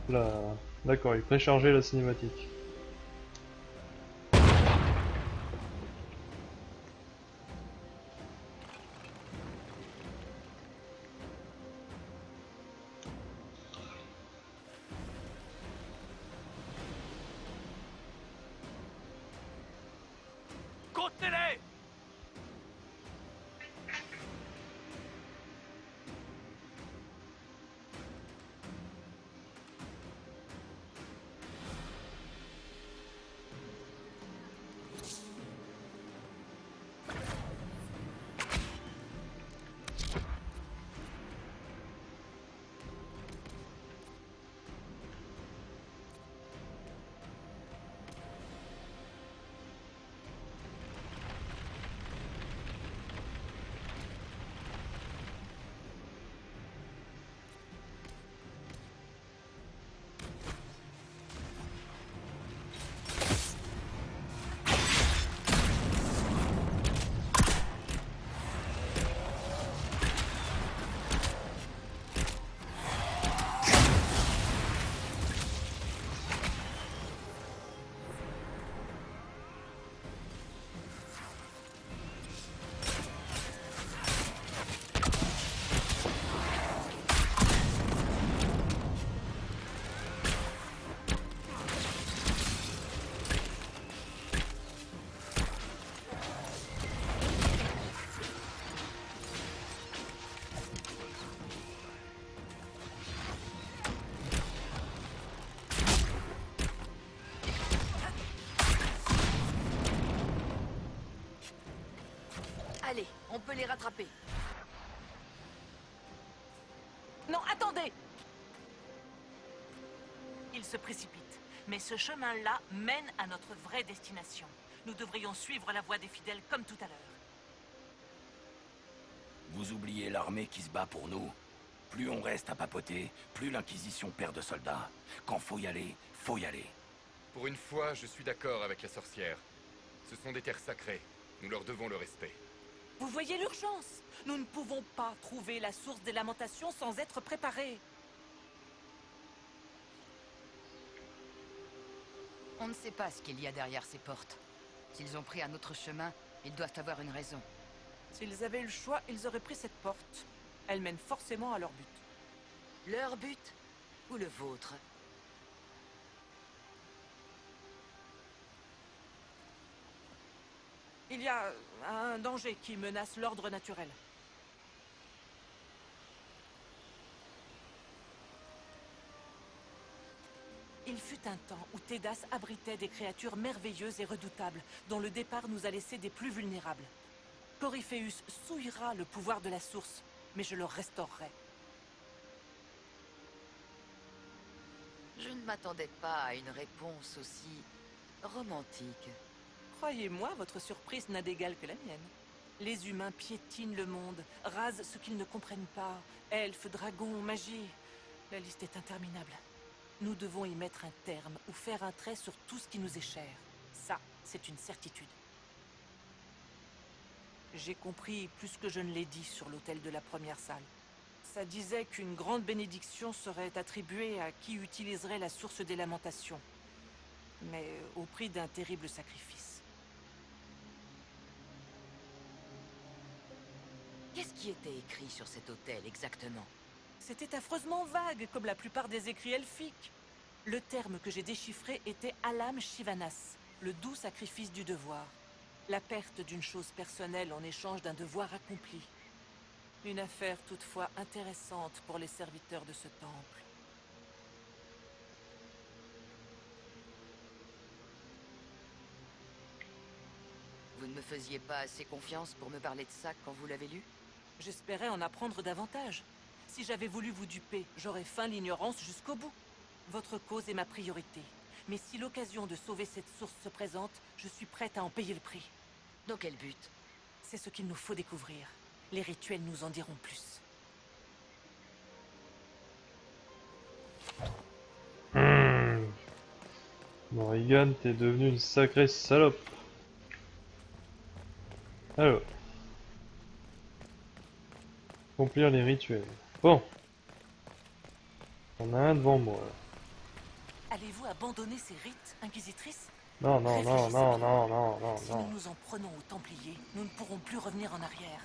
Là, d'accord, il préchargeait la cinématique. Contenez-les! peut les rattraper. Non, attendez! Il se précipite, mais ce chemin-là mène à notre vraie destination. Nous devrions suivre la voie des fidèles comme tout à l'heure. Vous oubliez l'armée qui se bat pour nous. Plus on reste à papoter, plus l'Inquisition perd de soldats. Quand faut y aller, faut y aller. Pour une fois, je suis d'accord avec la sorcière. Ce sont des terres sacrées. Nous leur devons le respect. Vous voyez l'urgence? Nous ne pouvons pas trouver la source des lamentations sans être préparés. On ne sait pas ce qu'il y a derrière ces portes. S'ils ont pris un autre chemin, ils doivent avoir une raison. S'ils avaient eu le choix, ils auraient pris cette porte. Elle mène forcément à leur but. Leur but ou le vôtre? Il y a un danger qui menace l'ordre naturel. Il fut un temps où Tédas abritait des créatures merveilleuses et redoutables, dont le départ nous a laissé des plus vulnérables. Coryphéus souillera le pouvoir de la source, mais je le restaurerai. Je ne m'attendais pas à une réponse aussi romantique. Croyez-moi, votre surprise n'a d'égal que la mienne. Les humains piétinent le monde, rasent ce qu'ils ne comprennent pas. Elfes, dragons, magie. La liste est interminable. Nous devons y mettre un terme ou faire un trait sur tout ce qui nous est cher. Ça, c'est une certitude. J'ai compris plus que je ne l'ai dit sur l'autel de la première salle. Ça disait qu'une grande bénédiction serait attribuée à qui utiliserait la source des lamentations. Mais au prix d'un terrible sacrifice. Qu'est-ce qui était écrit sur cet autel exactement? C'était affreusement vague, comme la plupart des écrits elfiques. Le terme que j'ai déchiffré était Alam Shivanas, le doux sacrifice du devoir. La perte d'une chose personnelle en échange d'un devoir accompli. Une affaire toutefois intéressante pour les serviteurs de ce temple. Vous ne me faisiez pas assez confiance pour me parler de ça quand vous l'avez lu? J'espérais en apprendre davantage. Si j'avais voulu vous duper, j'aurais feint l'ignorance jusqu'au bout. Votre cause est ma priorité. Mais si l'occasion de sauver cette source se présente, je suis prête à en payer le prix. Dans quel but? C'est ce qu'il nous faut découvrir. Les rituels nous en diront plus. Morrigan, t'es devenu une sacrée salope. Alors. Accomplir les rituels. Bon. On a un devant moi. Allez-vous abandonner ces rites, Inquisitrice? Non, non, non, non, non, non, non, Si non. nous nous en prenons aux Templiers, nous ne pourrons plus revenir en arrière.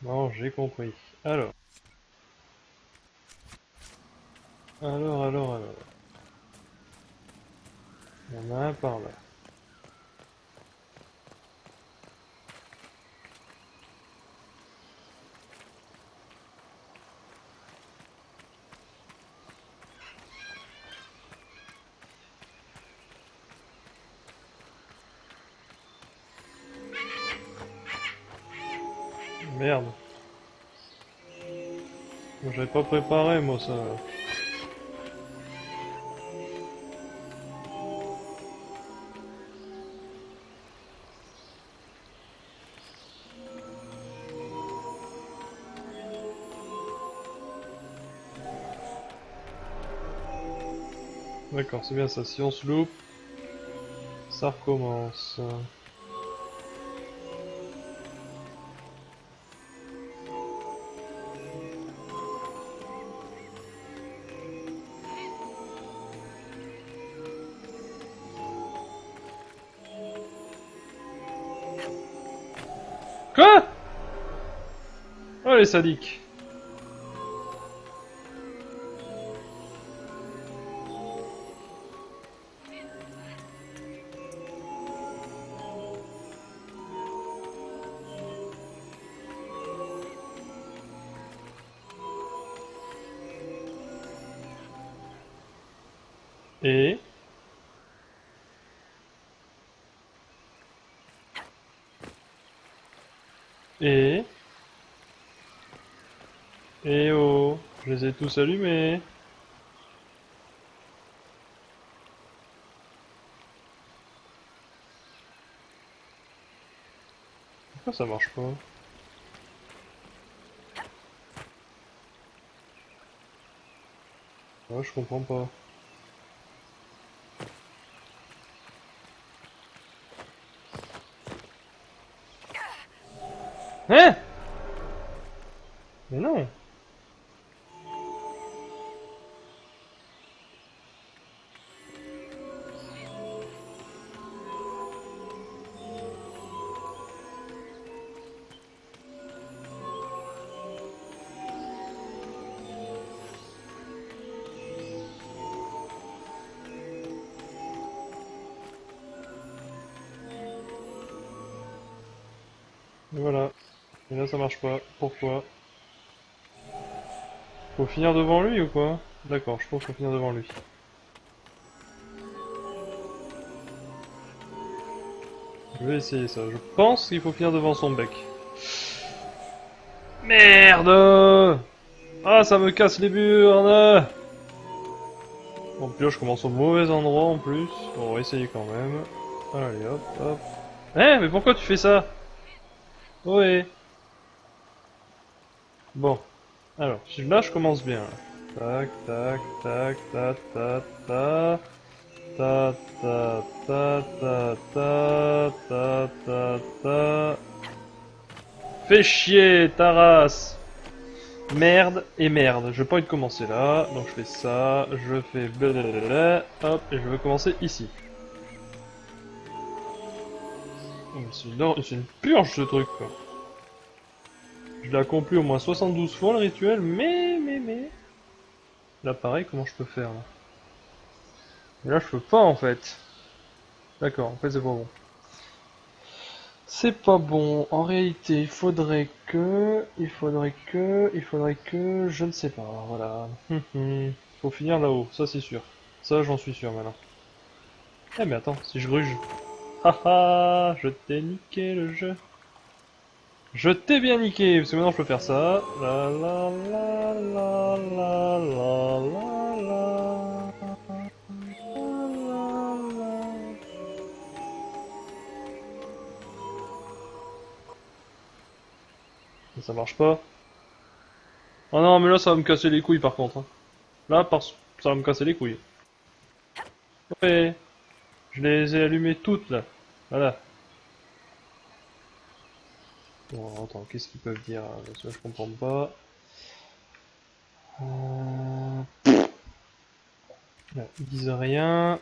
Non, j'ai compris. Alors. Alors. Il y en a un par là. Merde. J'avais pas préparé moi ça. D'accord, c'est bien ça. Si on se loupe, ça recommence. Quoi? Oh les sadiques. Et Et... Eh oh, je les ai tous allumés. Pourquoi ça marche pas? Ouais, je comprends pas. Hein? Mais non! Et voilà. Et là ça marche pas. Pourquoi? Faut finir devant lui ou quoi? D'accord, je pense qu'il faut finir devant lui. Je vais essayer ça. Je pense qu'il faut finir devant son bec. Merde! Ah, ça me casse les burnes! Bon, puis là, je commence au mauvais endroit en plus. Bon, on va essayer quand même. Allez, hop, hop. Eh, mais pourquoi tu fais ça? Ouais. Bon. Alors, là, je commence bien. Tac, tac, tac, ta, ta, ta. Ta, ta, ta, ta, ta, ta, ta, ta. Fais chier, ta race! Merde et merde. Je vais pas envie de commencer là. Donc je fais ça. Je fais blablabla. Hop, et je vais commencer ici. C'est une purge ce truc quoi. Je l'ai accompli au moins 72 fois le rituel, mais... Là pareil, comment je peux faire là? Mais là je peux pas en fait. D'accord, en fait c'est pas bon. C'est pas bon. En réalité, il faudrait que... Je ne sais pas, voilà. Faut finir là-haut, ça c'est sûr. Ça j'en suis sûr maintenant. Eh mais attends, si je gruge... Haha, je t'ai niqué le jeu. Je t'ai bien niqué, parce que maintenant je peux faire ça. La la la la la la la la. Ça marche pas. Oh non, mais là ça va me casser les couilles par contre. Hein. Là, ça va me casser les couilles. Ouais, je les ai allumées toutes là. Voilà. Bon, attends, qu'est-ce qu'ils peuvent dire? Parce que je comprends pas. Là, ils disent rien.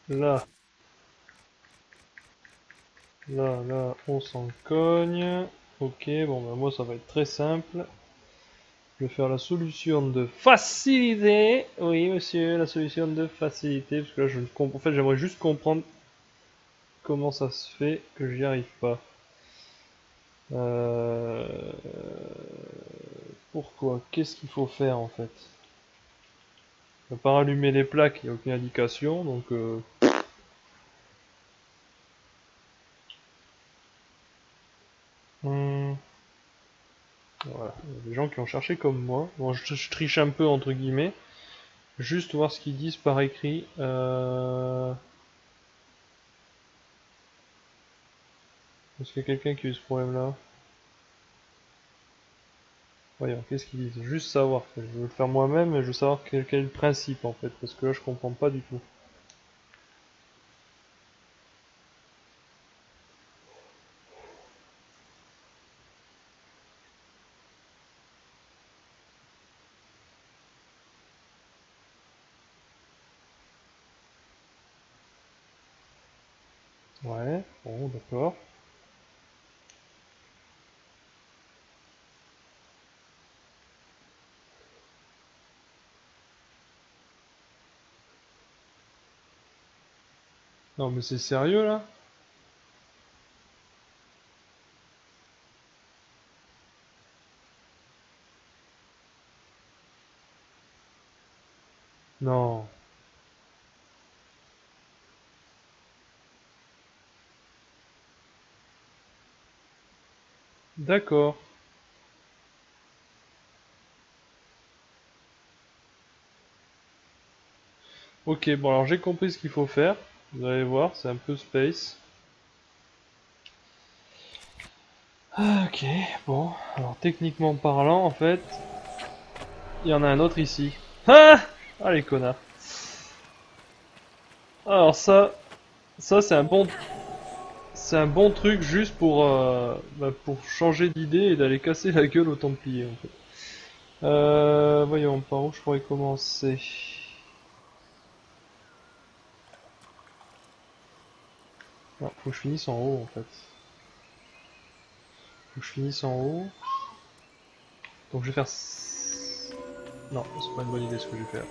Là, on s'en cogne. Ok, bon, bah moi ça va être très simple. Je vais faire la solution de facilité. Oui, monsieur, la solution de facilité. Parce que là, en fait, j'aimerais juste comprendre comment ça se fait que j'y arrive pas. Pourquoi? Qu'est-ce qu'il faut faire en fait? On va pas rallumer les plaques, il n'y a aucune indication, donc voilà, il y a des gens qui ont cherché comme moi. Bon, je triche un peu entre guillemets. Juste voir ce qu'ils disent par écrit. Est-ce qu'il y a quelqu'un qui a eu ce problème-là? Voyons, qu'est-ce qu'ils disent? Juste savoir. Je veux le faire moi-même, mais je veux savoir quel est le principe en fait, parce que là je comprends pas du tout. Ouais, bon, d'accord. Non mais c'est sérieux là? Non. D'accord. Ok, bon alors j'ai compris ce qu'il faut faire. Vous allez voir, c'est un peu space. Ah, ok, bon. Alors techniquement parlant, en fait, il y en a un autre ici. Ah! Ah les connards. Alors ça c'est un bon truc juste pour changer d'idée et d'aller casser la gueule aux Templiers en fait. Voyons, par où je pourrais commencer. Non, faut que je finisse en haut en fait. Faut que je finisse en haut. Donc je vais faire... Non, c'est pas une bonne idée ce que je vais faire.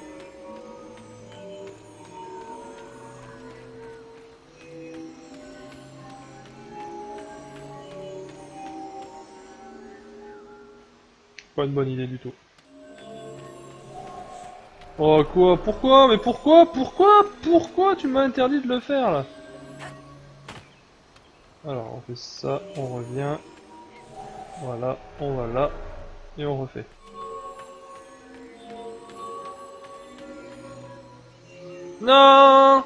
Pas une bonne idée du tout. Oh quoi? Pourquoi? Mais pourquoi? Pourquoi tu m'as interdit de le faire là? Alors on fait ça, on revient. Voilà, on va là. Et on refait. Non!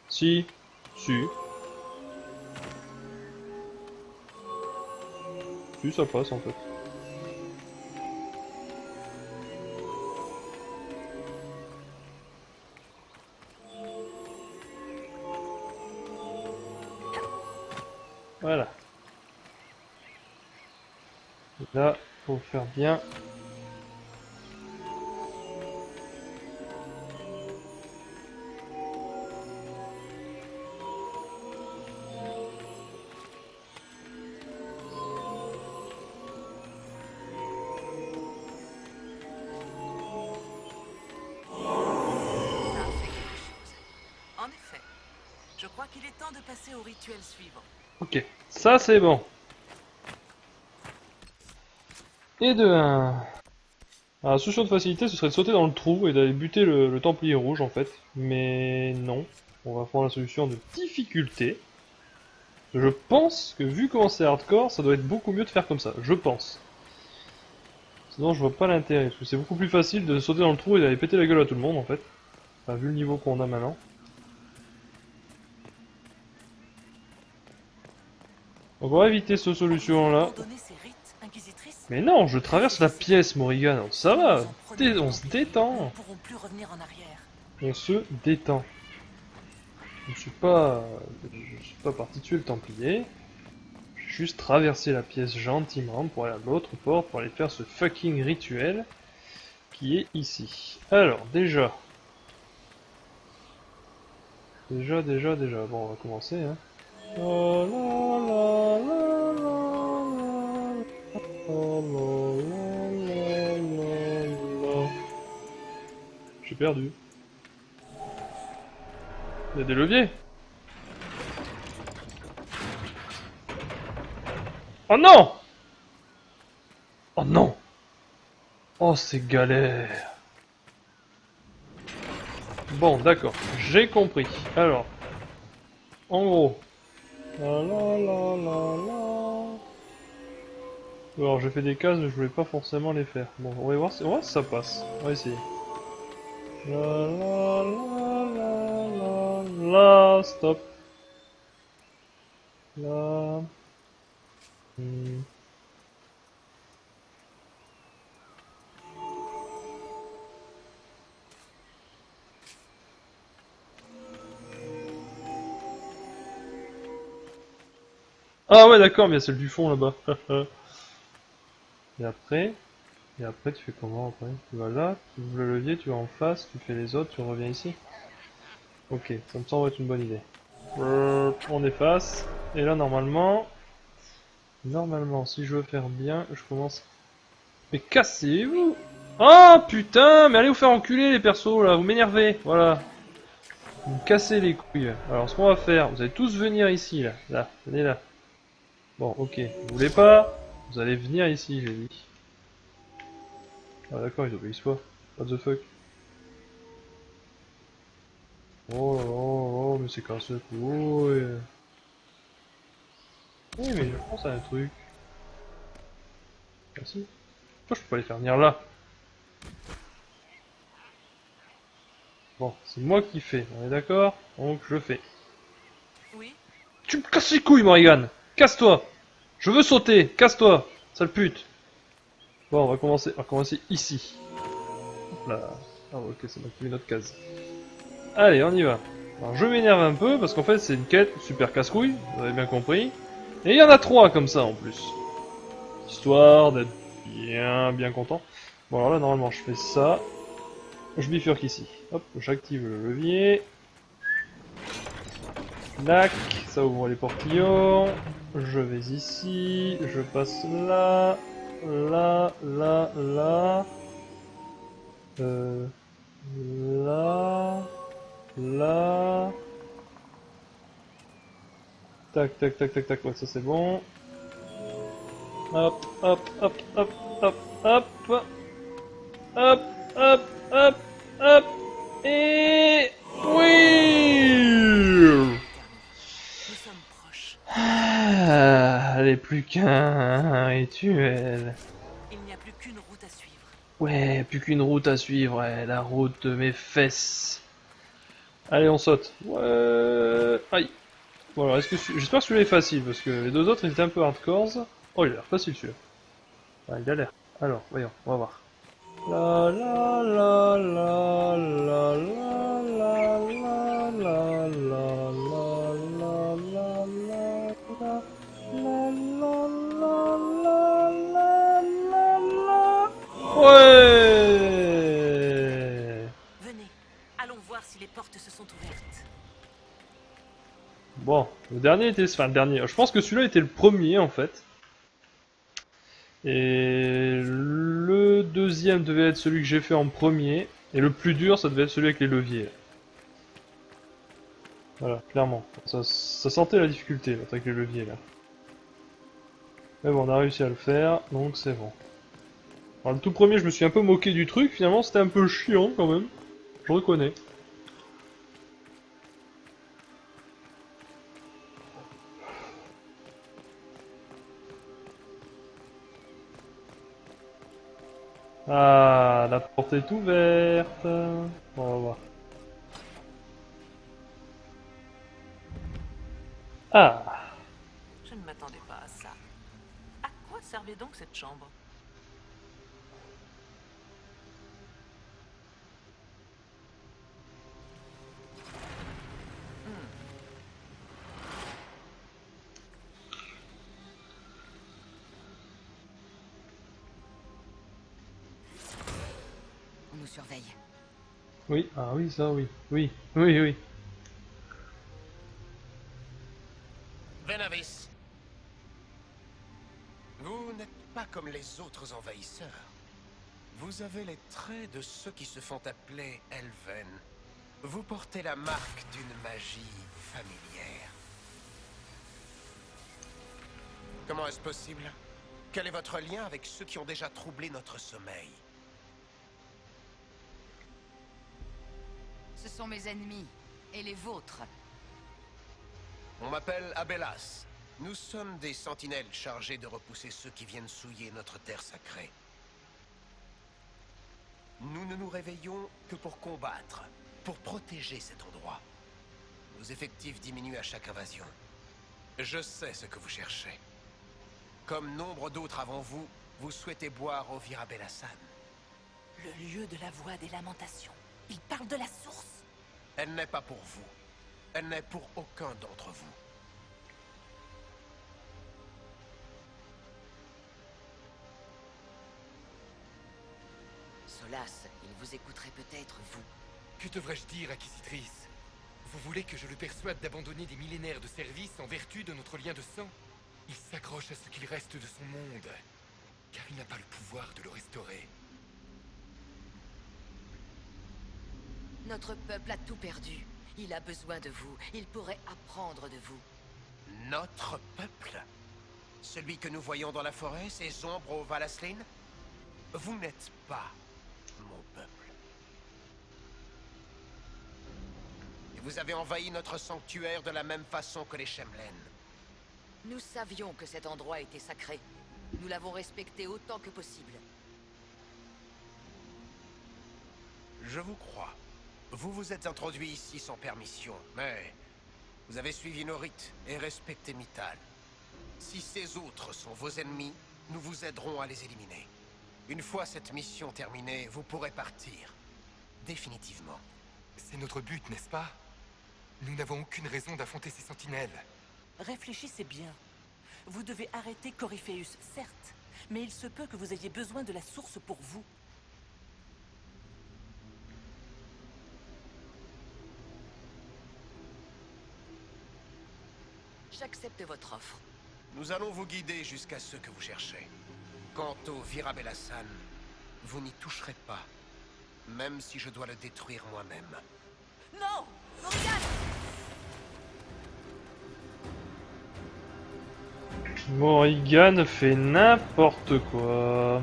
Si. Si. Si, ça passe en fait. Voilà. Et là, faut faire bien. En effet, je crois qu'il est temps de passer au rituel suivant. Ok, ça c'est bon. Et de 1. Alors, la solution de facilité, ce serait de sauter dans le trou et d'aller buter le Templier rouge en fait. Mais non, on va prendre la solution de difficulté. Je pense que vu comment c'est hardcore, ça doit être beaucoup mieux de faire comme ça, je pense. Sinon je vois pas l'intérêt, parce que c'est beaucoup plus facile de sauter dans le trou et d'aller péter la gueule à tout le monde en fait. Enfin, vu le niveau qu'on a maintenant. Donc on va éviter cette solution là. Mais non, je traverse la pièce, Morrigan, ça va, on se détend. On se détend. Je suis pas parti tuer le Templier. J'ai juste traversé la pièce gentiment pour aller à l'autre porte, pour aller faire ce fucking rituel qui est ici. Alors, déjà. Déjà. Bon, on va commencer, hein. Oh la la la la la. Oh la la la la. J'ai perdu. Il y a des leviers. Oh non! Oh non! Oh, c'est galère. Bon, d'accord, j'ai compris. Alors, en gros. La la la la la. Alors, j'ai fait des cases, mais je voulais pas forcément les faire. Bon, on va voir si ça passe. On va essayer. La la la la la la. Stop. Là. Ah ouais, d'accord, mais il y a celle du fond là-bas. Et après tu fais comment après? Tu vas là, tu ouvres le levier, tu vas en face, tu fais les autres, tu reviens ici. Ok, ça me semble être une bonne idée. On efface. Et là, normalement, si je veux faire bien, je commence... Mais cassez-vous! Oh putain, mais allez vous faire enculer les persos là, vous m'énervez, voilà. Vous me cassez les couilles. Alors ce qu'on va faire, vous allez tous venir ici là, venez là. Bon, ok, vous voulez pas? Vous allez venir ici, j'ai dit. Ah d'accord, ils obéissent pas. What the fuck? Oh, mais c'est casse-couille. Oui, mais je pense à un truc. Merci. Pourquoi je peux pas les faire venir là? Bon, c'est moi qui fais, on est d'accord? Donc je fais. Oui. Tu me casses les couilles, Morrigan! Casse-toi! Je veux sauter! Casse-toi! Sale pute! Bon, on va commencer ici. Hop là. Ah ok, c'est moi qui mets notre case. Allez, on y va. Alors je m'énerve un peu parce qu'en fait c'est une quête super casse-couille, vous avez bien compris. Et il y en a 3 comme ça en plus. Histoire d'être bien content. Bon alors là normalement je fais ça. Je bifurque ici. Hop, j'active le levier. Clac, ça ouvre les portillons. Je vais ici, je passe là, là, là. Là, là. Tac, tac, tac, tac, tac, ouais, ça c'est bon. Hop, hop, hop, hop, hop, hop. Hop, hop, hop, hop. Et... Oui! Nous sommes proches. Ah, allez, plus qu'un rituel. Il n'y a plus qu'une route à suivre. Ouais, plus qu'une route à suivre, ouais, la route de mes fesses. Allez, on saute. Ouais. Aïe. Bon alors, j'espère que celui-là est facile, parce que les deux autres ils étaient un peu hardcore. Oh, il a l'air facile celui-là. Ah, il a l'air. Alors, voyons, on va voir. La la la la la la la la la la la la la. Ouais. Venez, allons voir si les portes se sont ouvertes. Bon, le dernier était... Enfin, le dernier. Je pense que celui-là était le premier, en fait. Et le deuxième devait être celui que j'ai fait en premier. Et le plus dur, ça devait être celui avec les leviers. Voilà, clairement. Ça sentait la difficulté, là, avec les leviers, là. Mais bon, on a réussi à le faire, donc c'est bon. Alors, le tout premier, je me suis un peu moqué du truc. Finalement, c'était un peu chiant, quand même. Je reconnais. Ah, la porte est ouverte. Bon, on va voir. Ah, Je ne m'attendais pas à ça. À quoi servait donc cette chambre? On nous surveille. oui, ah oui, ça, oui. Oui, oui, oui. Venavis. Vous n'êtes pas comme les autres envahisseurs. Vous avez les traits de ceux qui se font appeler Elven. Vous portez la marque d'une magie familière. Comment est-ce possible? Quel est votre lien avec ceux qui ont déjà troublé notre sommeil? Ce sont mes ennemis. Et les vôtres. On m'appelle Abélas. Nous sommes des sentinelles chargées de repousser ceux qui viennent souiller notre terre sacrée. Nous ne nous réveillons que pour combattre, pour protéger cet endroit. Nos effectifs diminuent à chaque invasion. Je sais ce que vous cherchez. Comme nombre d'autres avant vous, vous souhaitez boire au Virabélassan. Le lieu de la voix des lamentations. Il parle de la source. Elle n'est pas pour vous. Elle n'est pour aucun d'entre vous. Solas, il vous écouterait peut-être, vous. Que devrais-je dire, Acquisitrice? Vous voulez que je le persuade d'abandonner des millénaires de service en vertu de notre lien de sang? Il s'accroche à ce qu'il reste de son monde, car il n'a pas le pouvoir de le restaurer. Notre peuple a tout perdu. Il a besoin de vous. Il pourrait apprendre de vous. Notre peuple? Celui que nous voyons dans la forêt, ces ombres au Valaslin? Vous n'êtes pas mon peuple. Et vous avez envahi notre sanctuaire de la même façon que les Shemlen. Nous savions que cet endroit était sacré. Nous l'avons respecté autant que possible. Je vous crois. Vous vous êtes introduit ici sans permission, mais vous avez suivi nos rites et respecté Mythal. Si ces autres sont vos ennemis, nous vous aiderons à les éliminer. Une fois cette mission terminée, vous pourrez partir. Définitivement. C'est notre but, n'est-ce pas? Nous n'avons aucune raison d'affronter ces sentinelles. Réfléchissez bien. Vous devez arrêter Corypheus, certes, mais il se peut que vous ayez besoin de la source pour vous. J'accepte votre offre. Nous allons vous guider jusqu'à ce que vous cherchez. Quant au Virabel-Hassan, vous n'y toucherez pas. Même si je dois le détruire moi-même. Non! Morrigan! Morrigan fait n'importe quoi.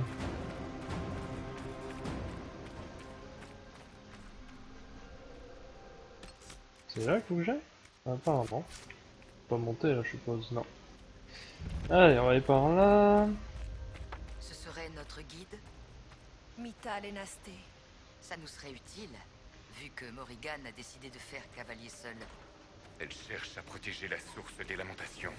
C'est là qu'il faut que j'aille? Apparemment. Pas monter là, je suppose, non. Allez, on va aller par là. Ce serait notre guide? Mythal et Nasté. Ça nous serait utile, vu que Morrigan a décidé de faire cavalier seul. Elle cherche à protéger la source des lamentations.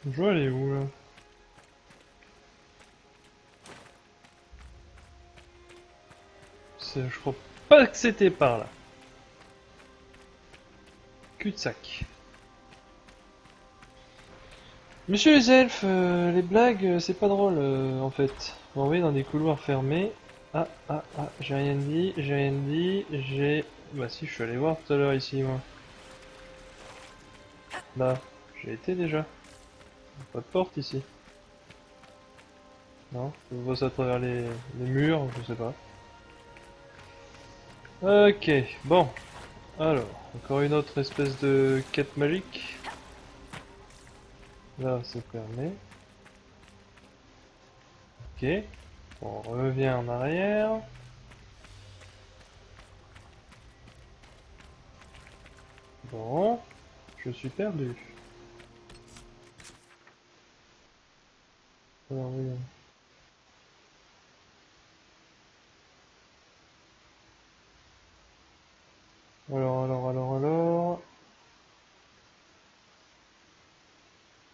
Je dois aller où là? Je crois pas que c'était par là. Cul-de-sac. Monsieur les elfes, les blagues, c'est pas drôle en fait. Vous m'envoyez dans des couloirs fermés. Ah, j'ai rien dit, Bah si, je suis allé voir tout à l'heure ici, moi. Là, j'ai été déjà. Pas de porte ici. Non, je vois ça à travers les murs, je sais pas. Ok, bon. Alors, encore une autre espèce de quête magique. Là, c'est fermé. Ok. On revient en arrière. Bon. Je suis perdu. Alors, oui. Alors.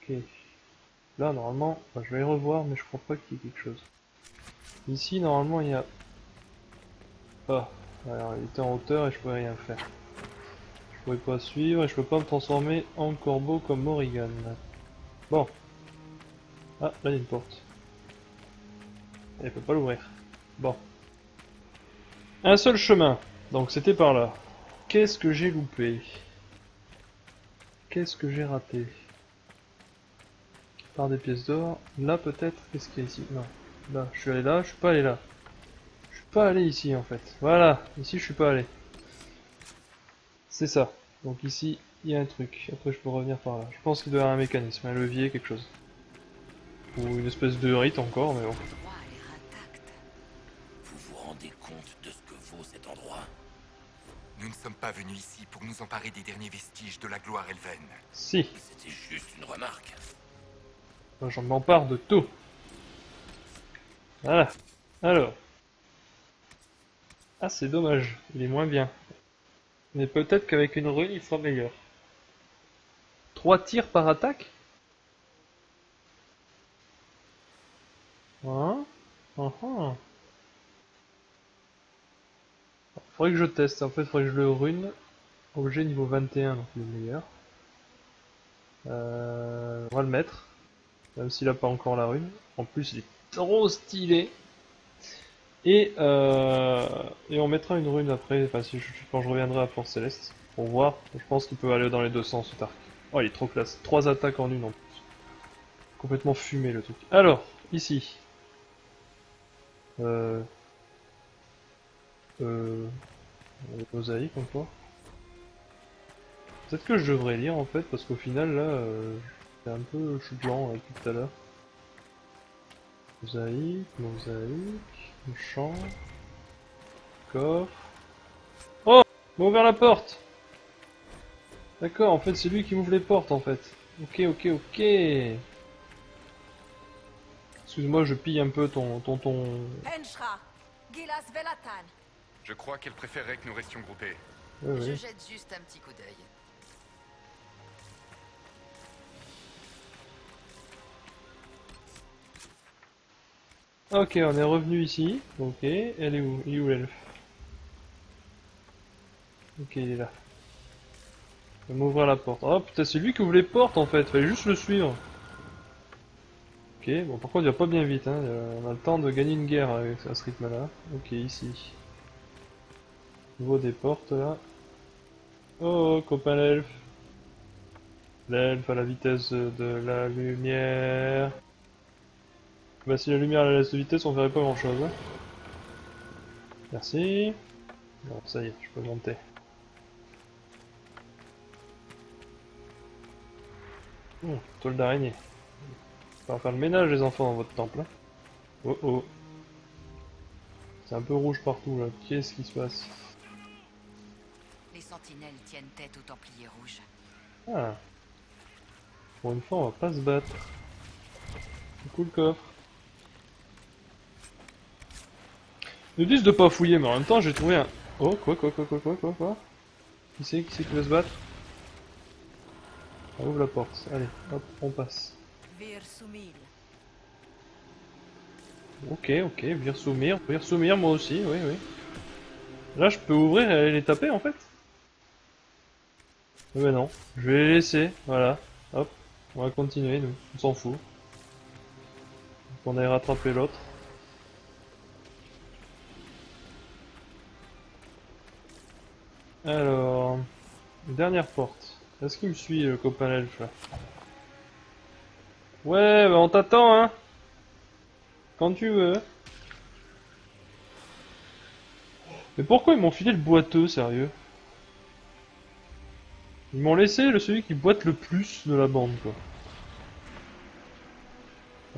Ok. Là, normalement, enfin, je vais y revoir, mais je crois pas qu'il y ait quelque chose. Ici, normalement, il y a... Ah, alors, il était en hauteur et je pouvais rien faire. Je pouvais pas suivre et je peux pas me transformer en corbeau comme Morrigan. Bon. Ah, là, il y a une porte. Elle peut pas l'ouvrir. Bon. Un seul chemin. Donc, c'était par là. Qu'est-ce que j'ai loupé? Qu'est-ce que j'ai raté? Par des pièces d'or. Là peut-être, qu'est-ce qu'il y a ici? Non. Là, je suis allé là, je suis pas allé là. Je suis pas allé ici en fait. Voilà, ici je suis pas allé. C'est ça. Donc ici, il y a un truc. Après je peux revenir par là. Je pense qu'il doit y avoir un mécanisme, un levier, quelque chose. Ou une espèce de rite encore, mais bon. Vous vous rendez compte de ce que vaut cet endroit? Nous ne sommes pas venus ici pour nous emparer des derniers vestiges de la gloire elvenne. Si. C'était juste une remarque. Moi j'en m'empare de tout. Voilà. Alors. Ah c'est dommage, il est moins bien. Mais peut-être qu'avec une rune il sera meilleur. 3 tirs par attaque? Hein? Faudrait que je teste, en fait faudrait que je le rune. Objet niveau 21, donc il est meilleur. On va le mettre. Même s'il a pas encore la rune. En plus il est trop stylé. Et on mettra une rune après, enfin, quand je reviendrai à Force Céleste. Pour voir. Je pense qu'il peut aller dans les deux sens cet arc. Oh il est trop classe. 3 attaques en une en plus. Complètement fumé le truc. Alors, ici. Mosaïque encore. Peut-être que je devrais lire en fait, parce qu'au final là, c'est un peu chou-blanc depuis tout à l'heure. Mosaïque, champ, coffre. Oh! Il m'a ouvert la porte! D'accord, en fait c'est lui qui m'ouvre les portes en fait. Ok. Excuse-moi, je pille un peu ton... Enshra, Gilas Velatan. Je crois qu'elle préférerait que nous restions groupés. Oui. Je jette juste un petit coup d'œil. Ok, on est revenu ici. Ok, elle est où? Il est où l'elfe? Ok, il est là. Il va m'ouvrir la porte. Oh putain, c'est lui qui ouvre les portes en fait, fallait juste le suivre. Ok, bon par contre il va pas bien vite, hein. On a le temps de gagner une guerre avec à ce rythme là. Ok, ici. Niveau des portes là. Oh, copain l'elfe. L'elfe à la vitesse de la lumière. Bah si la lumière la laisse de vitesse, on verrait pas grand chose. Hein. Merci. Bon, ça y est, je peux monter. Toile d'araignée. On va faire le ménage les enfants dans votre temple. Hein. Oh. C'est un peu rouge partout là. Qu'est-ce qui se passe? Les sentinelles tiennent tête aux Templiers rouges. Ah. Pour une fois, on va pas se battre. Du coup, le coffre. Ils nous disent de pas fouiller, mais en même temps, j'ai trouvé un... Oh, quoi? Qui c'est qui veut se battre? On ouvre la porte. Allez, hop, on passe. Ok, Vir Soumir, moi aussi, oui. Là, je peux ouvrir et aller les taper, en fait? Mais non, je vais les laisser, voilà. Hop, on va continuer, nous, on s'en fout. Donc, on aille rattraper l'autre. Alors, dernière porte. Est-ce qu'il me suit, le copain elfe, là? Ouais, bah on t'attend, hein. Quand tu veux. Mais pourquoi ils m'ont filé le boiteux, sérieux? Ils m'ont laissé celui qui boite le plus de la bande, quoi.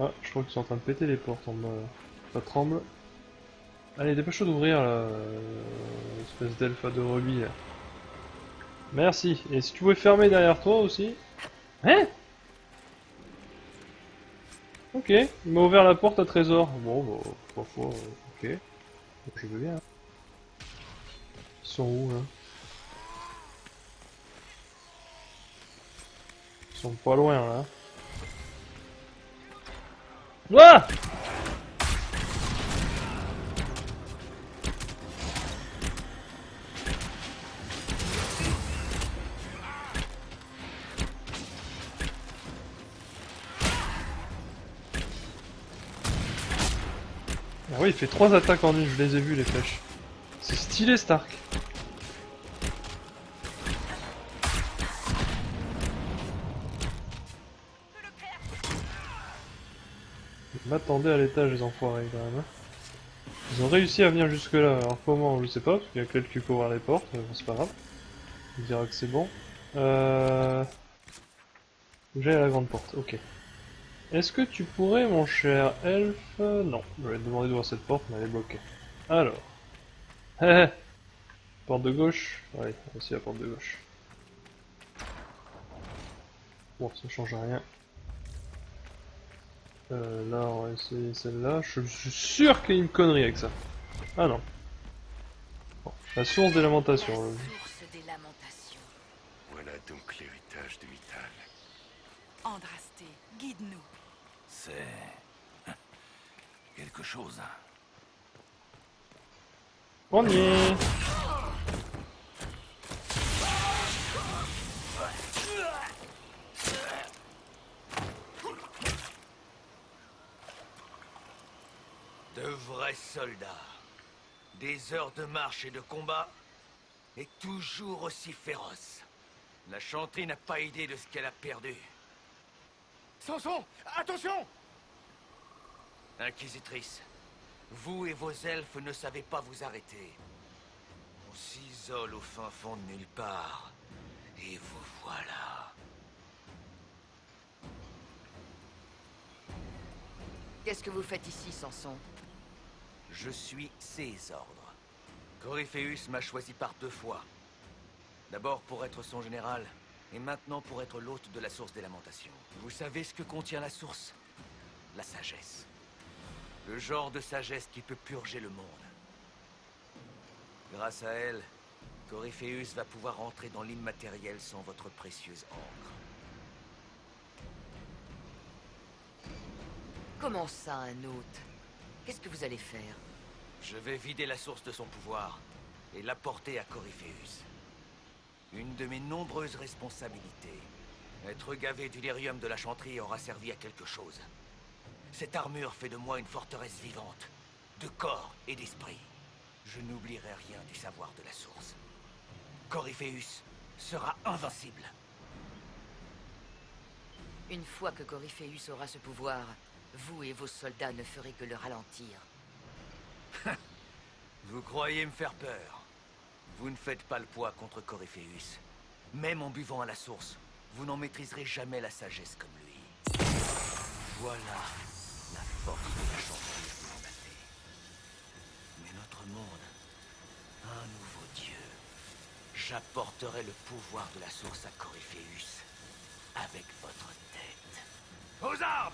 Ah, je crois qu'ils sont en train de péter les portes en bas, là. Ça tremble. Allez, dépêche-toi d'ouvrir, là. Espèce d'elfe de rubis, là. Merci. Et si tu pouvais fermer derrière toi aussi. Hein? Ok, il m'a ouvert la porte à trésor. Bon, bah, parfois, ok. Bon, je veux bien. Ils sont où, là? Ils sont pas loin, là. Ouah! Ah oui, il fait 3 attaques en une, je les ai vues les flèches. C'est stylé Stark. m'attendais à l'étage, les enfoirés, quand même. Hein. Ils ont réussi à venir jusque là, alors comment, je sais pas, parce qu'il y a quelqu'un qui peut ouvrir les portes, bon, c'est pas grave. On dira que c'est bon. J'ai la grande porte, ok. Est-ce que tu pourrais, mon cher elfe... Non, je vais te demander d'ouvrir cette porte, mais elle est bloquée. Alors... Porte de gauche? Ouais, aussi la porte de gauche. Bon, ça change rien. Là, on va essayer celle-là. Je suis sûr qu'il y a une connerie avec ça. Ah non. Bon, la source des lamentations. Source des lamentations. Voilà donc l'héritage de Mythal. Andrasté, guide-nous. C'est... quelque chose. On y est. De vrais soldats. Des heures de marche et de combat, et toujours aussi féroces. La chanterie n'a pas idée de ce qu'elle a perdu. Samson, attention! Inquisitrice, vous et vos elfes ne savez pas vous arrêter. On s'isole au fin fond de nulle part, et vous voilà. Qu'est-ce que vous faites ici, Samson? Je suis ses ordres. Coryphéus m'a choisi par 2 fois. D'abord pour être son général, et maintenant pour être l'hôte de la source des lamentations. Vous savez ce que contient la source? La sagesse. Le genre de sagesse qui peut purger le monde. Grâce à elle, Coryphéus va pouvoir entrer dans l'immatériel sans votre précieuse encre. Comment ça, un hôte? Qu'est-ce que vous allez faire? Je vais vider la source de son pouvoir et l'apporter à Coryphéus. Une de mes nombreuses responsabilités. Être gavé du lyrium de la chanterie aura servi à quelque chose. Cette armure fait de moi une forteresse vivante, de corps et d'esprit. Je n'oublierai rien du savoir de la source. Coryphéus sera invincible. Une fois que Coryphéus aura ce pouvoir, vous et vos soldats ne ferez que le ralentir. Vous croyez me faire peur? Vous ne faites pas le poids contre Coryphéus. Même en buvant à la source, vous n'en maîtriserez jamais la sagesse comme lui. Voilà la force de la chanterie mandatée. Mais notre monde a un nouveau dieu. J'apporterai le pouvoir de la source à Coryphéus avec votre tête. Aux armes!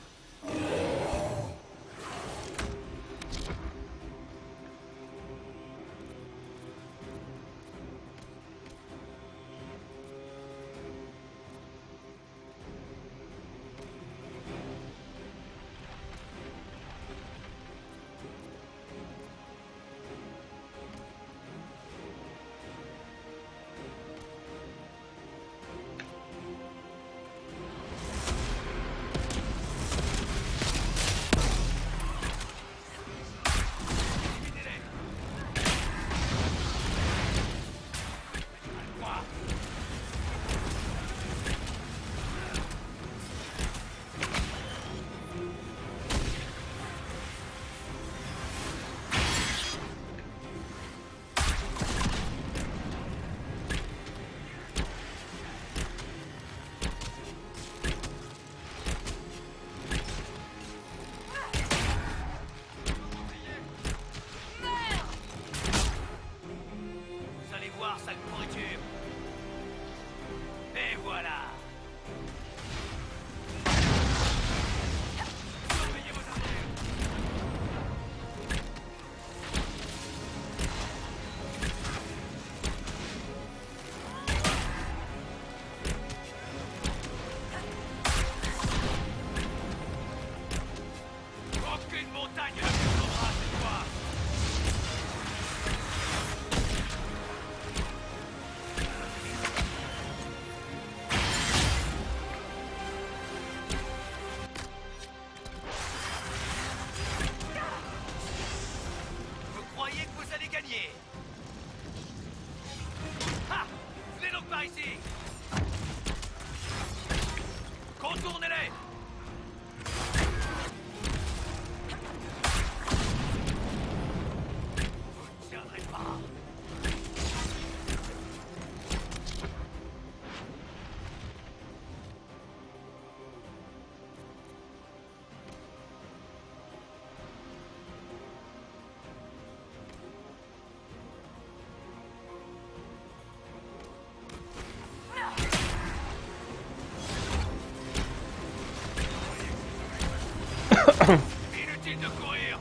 Inutile de courir.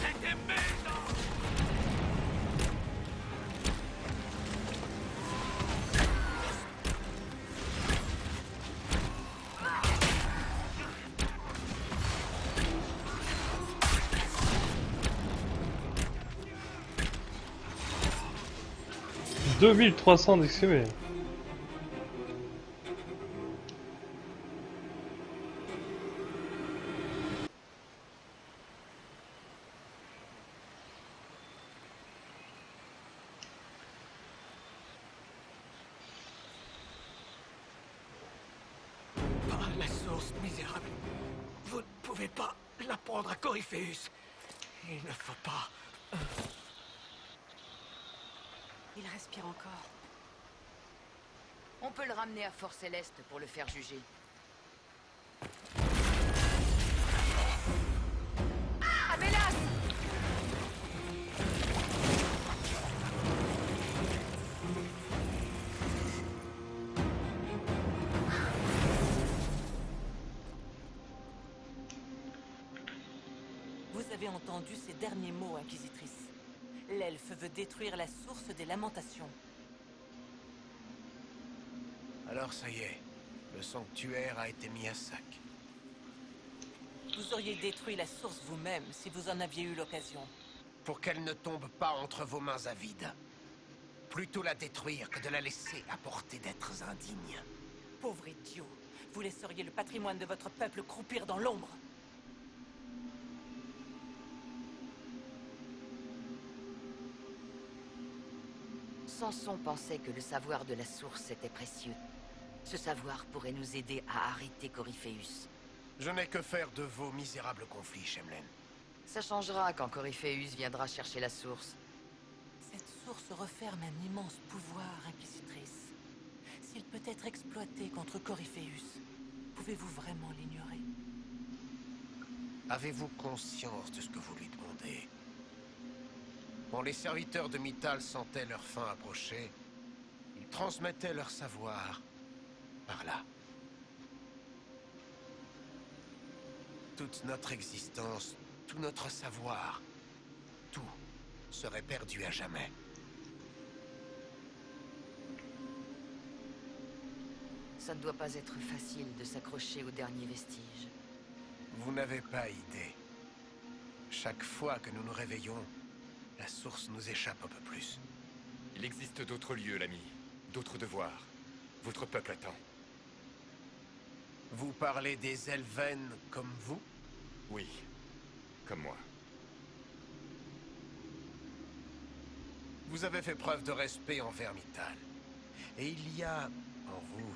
C'était méchant. « 2300 d'XP. Pas la source, misérable. Vous ne pouvez pas la prendre à Coryphéus. Il ne faut pas. Il respire encore. On peut le ramener à Fort Céleste pour le faire juger. Abélas! Vous avez entendu ces derniers mots, Inquisitrice. L'elfe veut détruire la source des lamentations. Alors ça y est, le sanctuaire a été mis à sac. Vous auriez détruit la source vous-même si vous en aviez eu l'occasion. Pour qu'elle ne tombe pas entre vos mains avides. Plutôt la détruire que de la laisser à portée d'êtres indignes. Pauvre idiot, vous laisseriez le patrimoine de votre peuple croupir dans l'ombre. Samson pensait que le savoir de la source était précieux. Ce savoir pourrait nous aider à arrêter Coryphéus. Je n'ai que faire de vos misérables conflits, Shemlen. Ça changera quand Coryphéus viendra chercher la source. Cette source referme un immense pouvoir, Inquisitrice. S'il peut être exploité contre Coryphéus, pouvez-vous vraiment l'ignorer? Avez-vous conscience de ce que vous lui demandez? Quand les serviteurs de Mythal sentaient leur fin approcher, ils transmettaient leur savoir par là. Toute notre existence, tout notre savoir, tout serait perdu à jamais. Ça ne doit pas être facile de s'accrocher aux derniers vestiges. Vous n'avez pas idée. Chaque fois que nous nous réveillons, la source nous échappe un peu plus. Il existe d'autres lieux, l'ami. D'autres devoirs. Votre peuple attend. Vous parlez des Elven comme vous? Oui. Comme moi. Vous avez fait preuve de respect envers Mythal. Et il y a, en vous,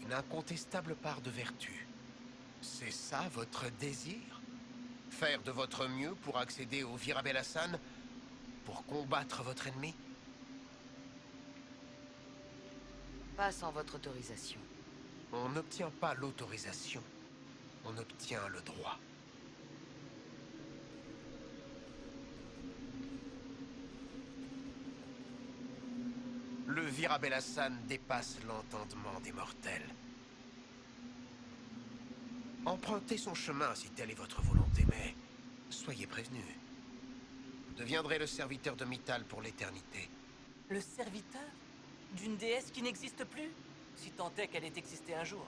une incontestable part de vertu. C'est ça votre désir? Faire de votre mieux pour accéder au Vir Abel-Hassan, pour combattre votre ennemi? Pas sans votre autorisation. On n'obtient pas l'autorisation, on obtient le droit. Le Vir Abel-Hassan dépasse l'entendement des mortels. Empruntez son chemin si telle est votre volonté, mais soyez prévenus. Vous deviendrez le serviteur de Mythal pour l'éternité. Le serviteur? D'une déesse qui n'existe plus? Si tant est qu'elle ait existé un jour.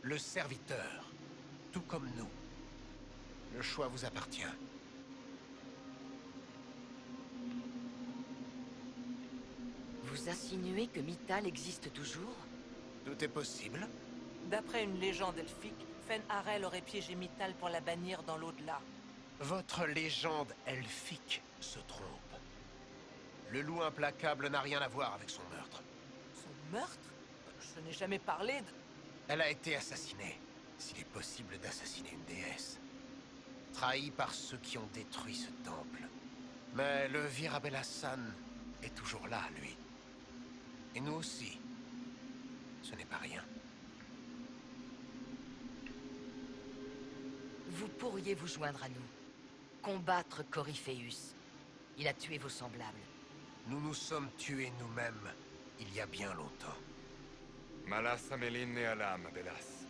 Le serviteur, tout comme nous. Le choix vous appartient. Vous insinuez que Mythal existe toujours? Tout est possible. D'après une légende elfique, Fen Harel aurait piégé Mythal pour la bannir dans l'au-delà. Votre légende elfique se trompe. Le loup implacable n'a rien à voir avec son meurtre. Son meurtre? Je n'ai jamais parlé de... Elle a été assassinée, s'il est possible d'assassiner une déesse. Trahie par ceux qui ont détruit ce temple. Mais le Vir Abel-Hassan est toujours là, lui. Et nous aussi. Ce n'est pas rien. Vous pourriez vous joindre à nous. Combattre Coryphéus. Il a tué vos semblables. Nous nous sommes tués nous-mêmes il y a bien longtemps. Malas Amelin et Alam, Belas.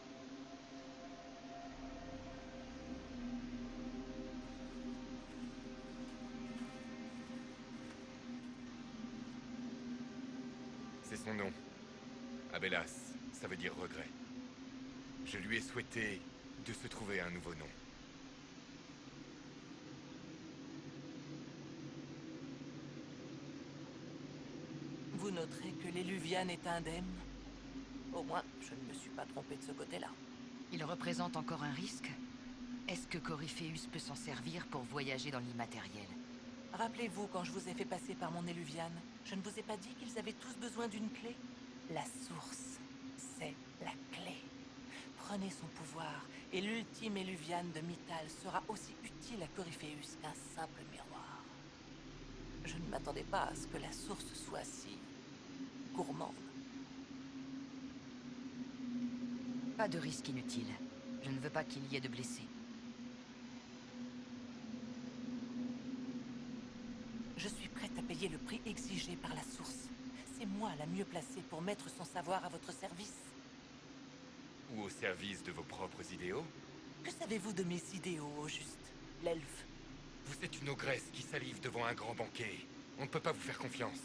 C'est son nom. Abelas, ça veut dire regret. Je lui ai souhaité de se trouver un nouveau nom. Vous noterez que l'Éluviane est indemne. Au moins, je ne me suis pas trompé de ce côté-là. Il représente encore un risque? Est-ce que Coryphéus peut s'en servir pour voyager dans l'immatériel? Rappelez-vous quand je vous ai fait passer par mon Éluviane, je ne vous ai pas dit qu'ils avaient tous besoin d'une clé? La source, c'est la clé. Prenez son pouvoir, et l'ultime Éluviane de Mythal sera aussi utile à Coryphéus qu'un simple miroir. Je ne m'attendais pas à ce que la source soit si gourmande. Pas de risque inutile. Je ne veux pas qu'il y ait de blessés. Je suis prête à payer le prix exigé par la source. C'est moi la mieux placée pour mettre son savoir à votre service. Ou au service de vos propres idéaux? Que savez-vous de mes idéaux, au juste, l'elfe? Vous êtes une ogresse qui salive devant un grand banquet. On ne peut pas vous faire confiance.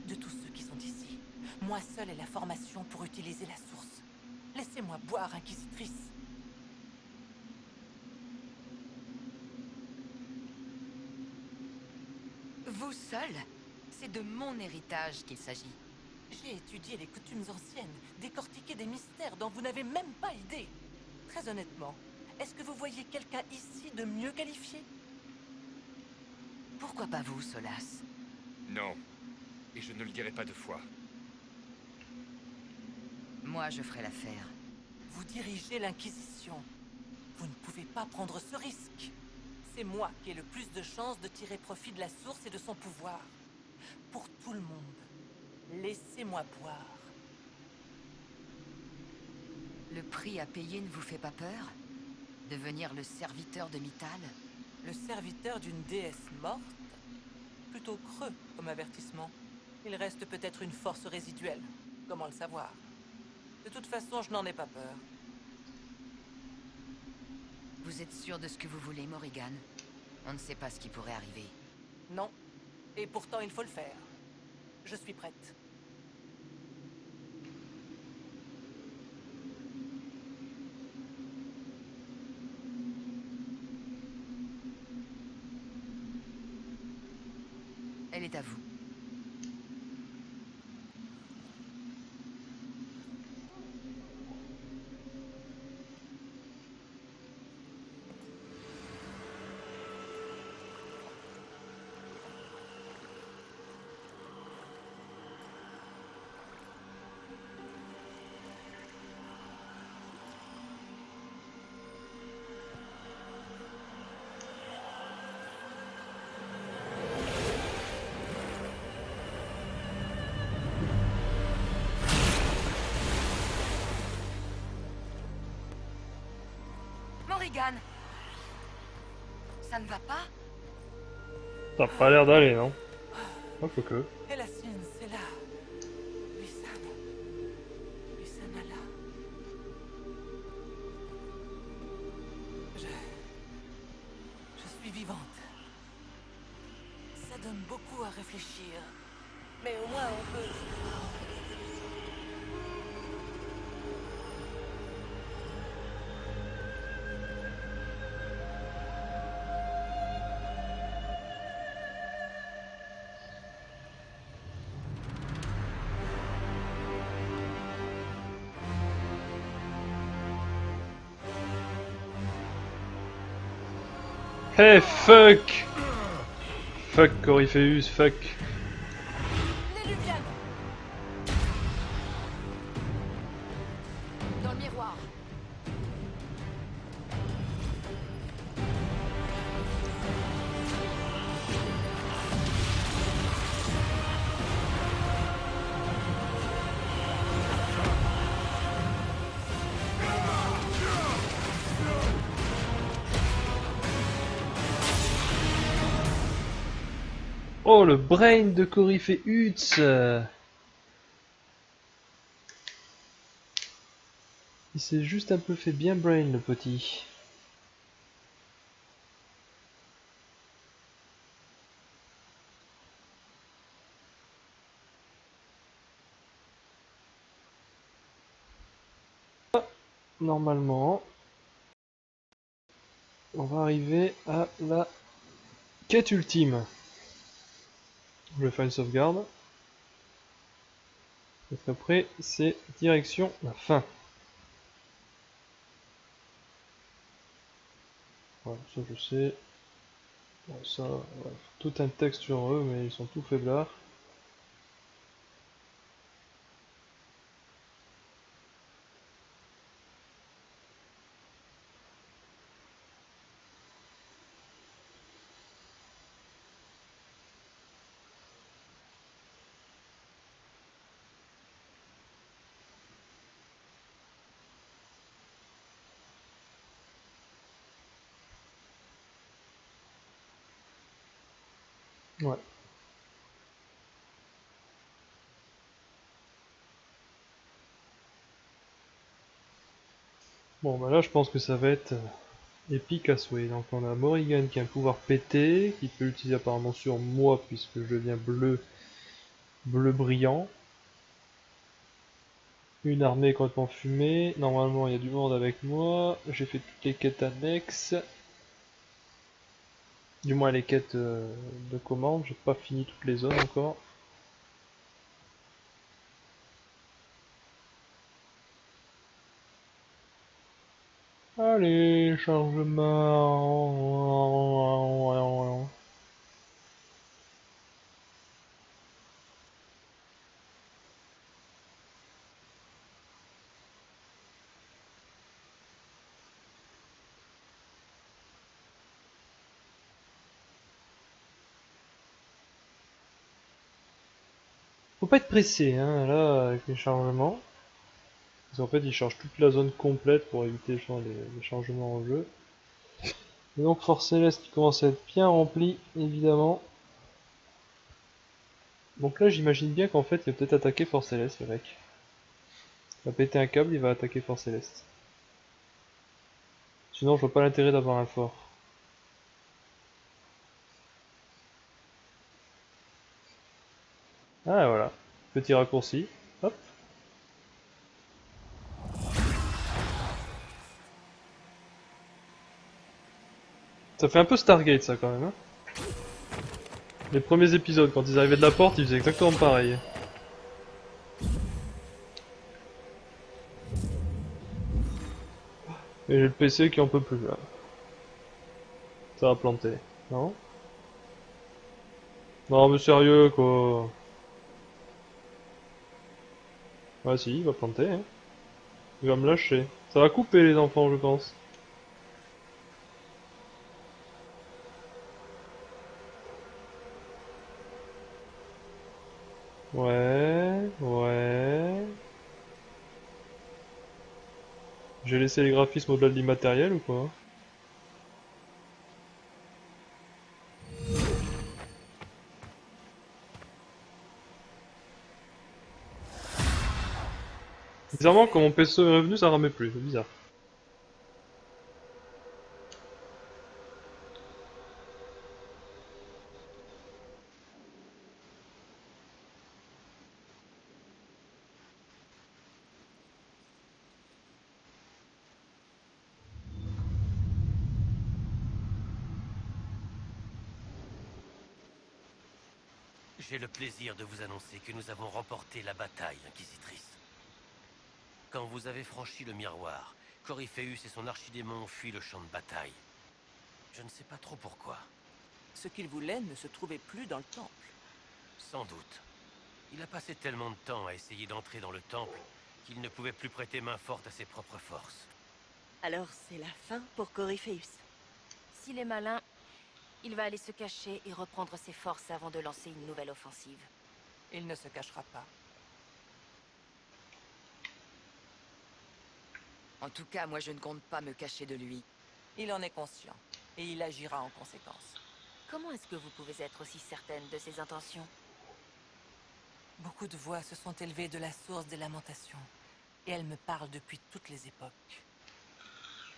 De tous ceux qui sont ici, moi seule ai la formation pour utiliser la source. Laissez-moi boire, Inquisitrice. Vous seul? C'est de mon héritage qu'il s'agit. J'ai étudié les coutumes anciennes, décortiqué des mystères dont vous n'avez même pas idée. Très honnêtement, est-ce que vous voyez quelqu'un ici de mieux qualifié? Pourquoi pas vous, Solas? Non. Et je ne le dirai pas deux fois. Moi, je ferai l'affaire. Vous dirigez l'Inquisition. Vous ne pouvez pas prendre ce risque. C'est moi qui ai le plus de chances de tirer profit de la source et de son pouvoir. Pour tout le monde, laissez-moi boire. Le prix à payer ne vous fait pas peur? Devenir le serviteur de Mythal? Le serviteur d'une déesse morte? Plutôt creux comme avertissement. Il reste peut-être une force résiduelle. Comment le savoir? De toute façon, je n'en ai pas peur. Vous êtes sûr de ce que vous voulez, Morrigan? On ne sait pas ce qui pourrait arriver. Non. Et pourtant, il faut le faire. Je suis prête. Elle est à vous. Morrigan! Ça ne va pas? T'as pas l'air d'aller, non? Oh, faut que. Et la sienne, c'est là. Lysanne. Lysanne là. Je suis vivante. Ça donne beaucoup à réfléchir. Mais au moins on peut... Hey, fuck! Fuck Coryphéus, fuck. L'Éluviane! Dans le miroir. Oh, le brain de Coryphéus! Il s'est juste un peu fait bien brain, le petit. normalement, on va arriver à la quête ultime. Je vais faire une sauvegarde. Parce qu'après, c'est direction la fin. Voilà, ça je sais. Bon, ça, ouais, tout un texte sur eux, mais ils sont tout faiblards. Ouais. Bon, bah là, je pense que ça va être épique à souhait. Donc, on a Morrigan qui a un pouvoir pété, qui peut l'utiliser apparemment sur moi, puisque je deviens bleu brillant. Une armée complètement fumée. Normalement, il y a du monde avec moi. J'ai fait toutes les quêtes annexes. Du moins, les quêtes de commande. J'ai pas fini toutes les zones encore. Allez, chargement. Faut pas être pressé, hein, là, avec les chargements. Parce qu'en fait, ils chargent toute la zone complète pour éviter les changements en jeu. Et donc, Force Céleste qui commence à être bien rempli, évidemment. Donc là, j'imagine bien qu'en fait, il va peut-être attaquer Force Céleste, le mec. Il va péter un câble, il va attaquer Force Céleste. Sinon, je vois pas l'intérêt d'avoir un fort. Ah, voilà. Petit raccourci. Hop. Ça fait un peu Stargate, ça, quand même, hein. Les premiers épisodes, quand ils arrivaient de la porte, ils faisaient exactement pareil. Et j'ai le PC qui en peut plus, là. Ça va planter. Non? Non, mais sérieux, quoi. Ouais, si, il va planter, hein. Il va me lâcher. Ça va couper, les enfants, je pense. Ouais, ouais. J'ai laissé les graphismes au-delà de l'immatériel ou quoi? Bizarrement, quand mon PC est revenu, ça ramait plus, c'est bizarre. J'ai le plaisir de vous annoncer que nous avons remporté la bataille, Inquisitrice. Quand vous avez franchi le miroir, Corypheus et son archidémon ont fui le champ de bataille. Je ne sais pas trop pourquoi. Ce qu'il voulait ne se trouvait plus dans le temple. Sans doute. Il a passé tellement de temps à essayer d'entrer dans le temple qu'il ne pouvait plus prêter main forte à ses propres forces. Alors c'est la fin pour Corypheus. S'il est malin, il va aller se cacher et reprendre ses forces avant de lancer une nouvelle offensive. Il ne se cachera pas. En tout cas, moi je ne compte pas me cacher de lui. Il en est conscient, et il agira en conséquence. Comment est-ce que vous pouvez être aussi certaine de ses intentions? Beaucoup de voix se sont élevées de la source des lamentations, et elles me parlent depuis toutes les époques.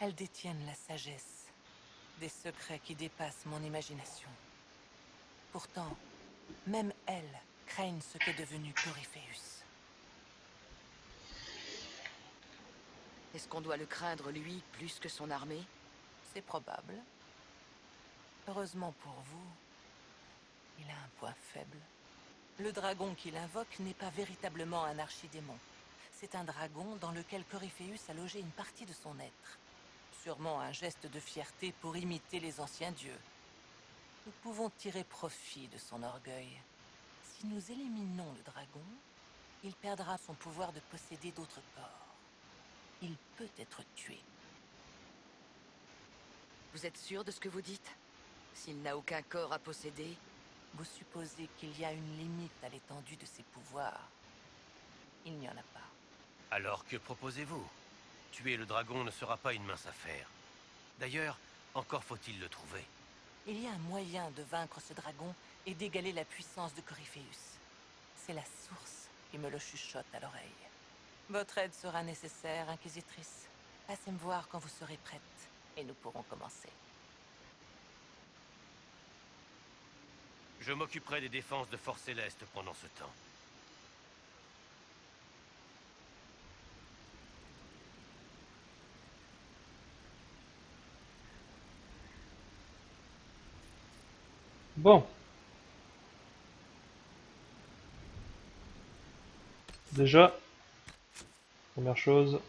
Elles détiennent la sagesse, des secrets qui dépassent mon imagination. Pourtant, même elles craignent ce qu'est devenu Corypheus. Est-ce qu'on doit le craindre, lui, plus que son armée? C'est probable. Heureusement pour vous, il a un point faible. Le dragon qu'il invoque n'est pas véritablement un archidémon. C'est un dragon dans lequel Coryphéus a logé une partie de son être. Sûrement un geste de fierté pour imiter les anciens dieux. Nous pouvons tirer profit de son orgueil. Si nous éliminons le dragon, il perdra son pouvoir de posséder d'autres corps. Il peut être tué. Vous êtes sûr de ce que vous dites? S'il n'a aucun corps à posséder... Vous supposez qu'il y a une limite à l'étendue de ses pouvoirs. Il n'y en a pas. Alors que proposez-vous? Tuer le dragon ne sera pas une mince affaire. D'ailleurs, encore faut-il le trouver. Il y a un moyen de vaincre ce dragon et d'égaler la puissance de Coryphéus. C'est la source qui me le chuchote à l'oreille. Votre aide sera nécessaire, Inquisitrice. Passez me voir quand vous serez prête, et nous pourrons commencer. Je m'occuperai des défenses de Force Céleste pendant ce temps. Bon. Déjà, première chose.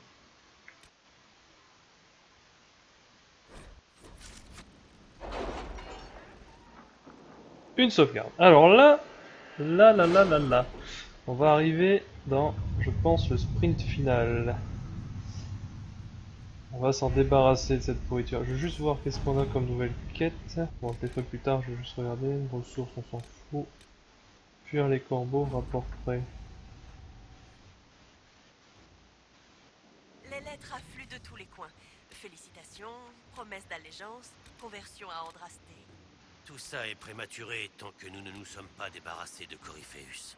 Une sauvegarde. Alors là, on va arriver dans, je pense, le sprint final. On va s'en débarrasser de cette pourriture. Je vais juste voir qu'est-ce qu'on a comme nouvelle quête. Bon, je les ferai plus tard, je vais juste regarder. Ressources, on s'en fout. Fuir les corbeaux, rapport prêt. Les lettres affluent de tous les coins. Félicitations, promesses d'allégeance, conversion à Andrasté. Tout ça est prématuré tant que nous ne nous sommes pas débarrassés de Coryphéus.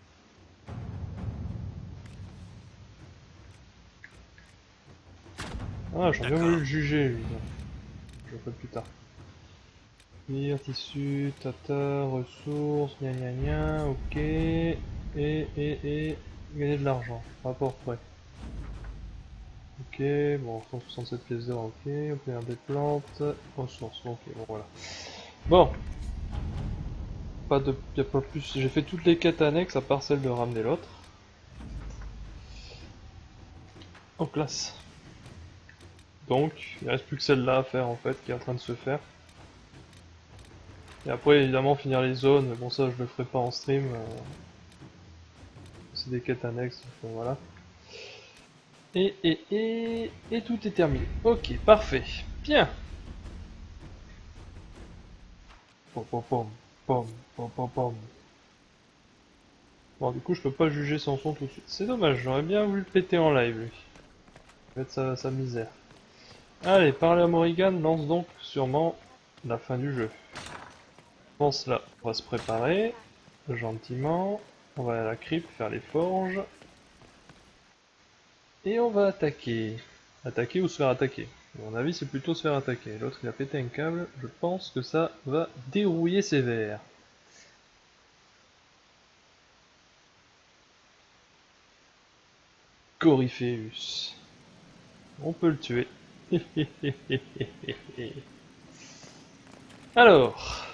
Ah, j'aurais bien voulu le juger, lui. Je le ferai plus tard. Lire, tissu, tata, ressources, gna gna gna, ok. Et gagner de l'argent, rapport prêt. Ok, bon, 167 pièces d'or, ok. Obtenir des plantes, ressources, ok, bon voilà. Bon. Y a pas plus, j'ai fait toutes les quêtes annexes à part celle de ramener l'autre. En classe. Donc, il reste plus que celle-là à faire en fait, qui est en train de se faire. Et après, évidemment, finir les zones, bon ça je le ferai pas en stream. C'est des quêtes annexes, donc voilà. Et tout est terminé. Ok, parfait. Bien. Pom pom pom, pom pom pom pom. Bon, du coup, je peux pas juger son son tout de suite. C'est dommage, j'aurais bien voulu le péter en live, lui. Mettre sa misère. Allez, parler à Morrigan lance donc sûrement la fin du jeu. Pour cela, on va se préparer gentiment. On va à la crypte faire les forges. Et on va attaquer. Attaquer ou se faire attaquer. À mon avis, c'est plutôt se faire attaquer. L'autre, il a pété un câble. Je pense que ça va dérouiller sévère. Coryphéus. On peut le tuer. Alors,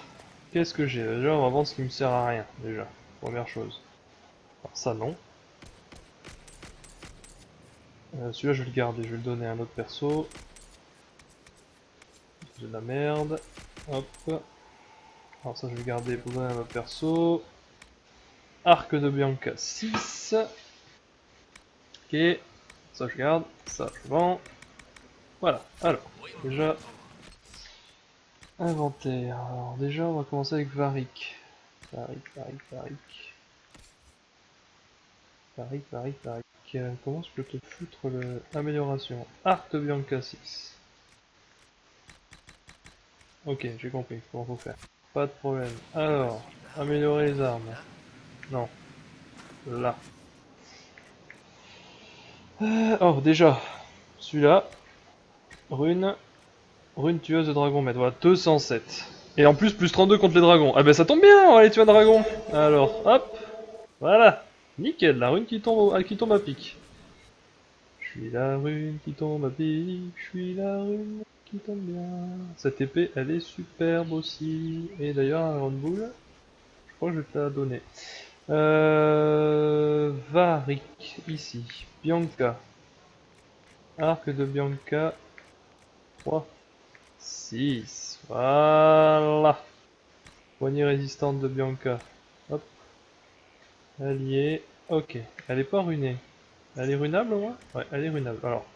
qu'est-ce que j'ai? Déjà, on va vendre ce qui me sert à rien, déjà. Première chose. Alors ça, non. Celui-là, je vais le garder, je vais le donner à un autre perso. J'ai de la merde. Hop. Alors ça, je vais le garder pour donner à un autre perso. Arc de Bianca 6. Ok. Ça, je garde. Ça, je vends. Voilà. Alors, déjà... Inventaire. Alors déjà, on va commencer avec Varric. Varric. Comment je peux te foutre le... Amélioration. Arc de Bianca 6. Ok, j'ai compris, comment faut faire. Pas de problème. Alors, améliorer les armes. Non. Là. Oh, déjà. Celui-là. Rune tueuse de dragon maître. Voilà, 207. Et en plus, plus 32 contre les dragons. Ah ben ça tombe bien, on va aller tuer un dragon. Alors, hop. Voilà. Nickel, la rune qui tombe à pic. Je suis la rune qui tombe à pic, je suis la rune qui tombe bien. Cette épée, elle est superbe aussi. Et d'ailleurs, Iron Bull, je crois que je vais te la donner. Varric, ici. Bianca. Arc de Bianca. 3. 6. Voilà. Poignée résistante de Bianca. Hop. Allié. Ok. Elle est pas runée. Elle est runable au moins? Ouais, elle est runable. Alors.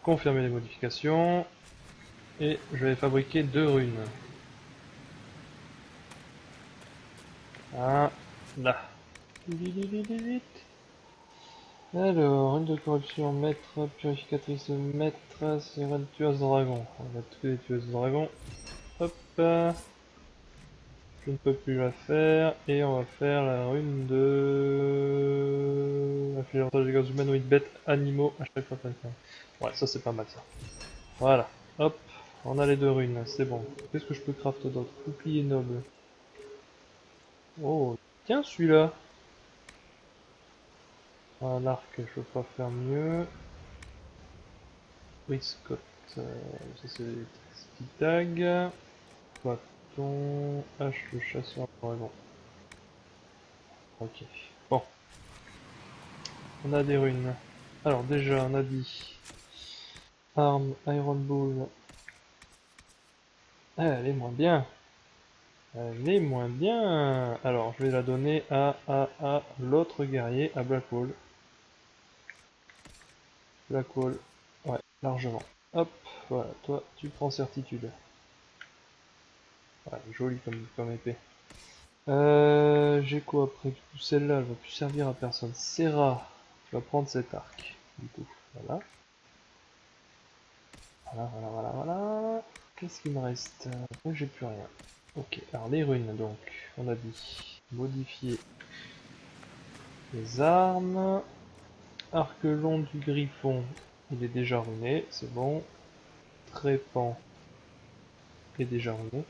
Confirmer les modifications. Et je vais fabriquer 2 runes. Ah. Là. Vite. Alors, rune de corruption, maître, purificatrice, maître, sirène, tueuse de dragon. On va tuer les tueuses de dragon. Hop. Je ne peux plus la faire. Et on va faire la rune de... Infliger l'avantage des gaz humanoïdes, bêtes, animaux, à chaque fois. Ouais, ça c'est pas mal ça. Voilà. Hop. On a les 2 runes, c'est bon. Qu'est-ce que je peux craft d'autre? Bouclier noble. Oh, tiens celui-là. Un arc, je peux pas faire mieux. Oui, Scott. Ça c'est Tag. Bâton. Hache le chasseur dragon. Ok. Bon. On a des runes. Alors déjà, on a dit. Arme, Iron Bull. Ah, elle est moins bien. Elle est moins bien. Alors, je vais la donner à l'autre guerrier, à Blackwall. Blackwall. Ouais, largement. Hop, voilà, toi, tu prends certitude. Ouais, joli comme épée. J'ai quoi après? Du coup, celle-là, elle va plus servir à personne. Serra, tu vas prendre cet arc. Du coup, voilà. Voilà. Qu'est-ce qu'il me reste? Moi, j'ai plus rien. Ok, alors les runes, donc, on a dit modifier les armes. Arc long du griffon, il est déjà runé, c'est bon. Trépan est déjà runé.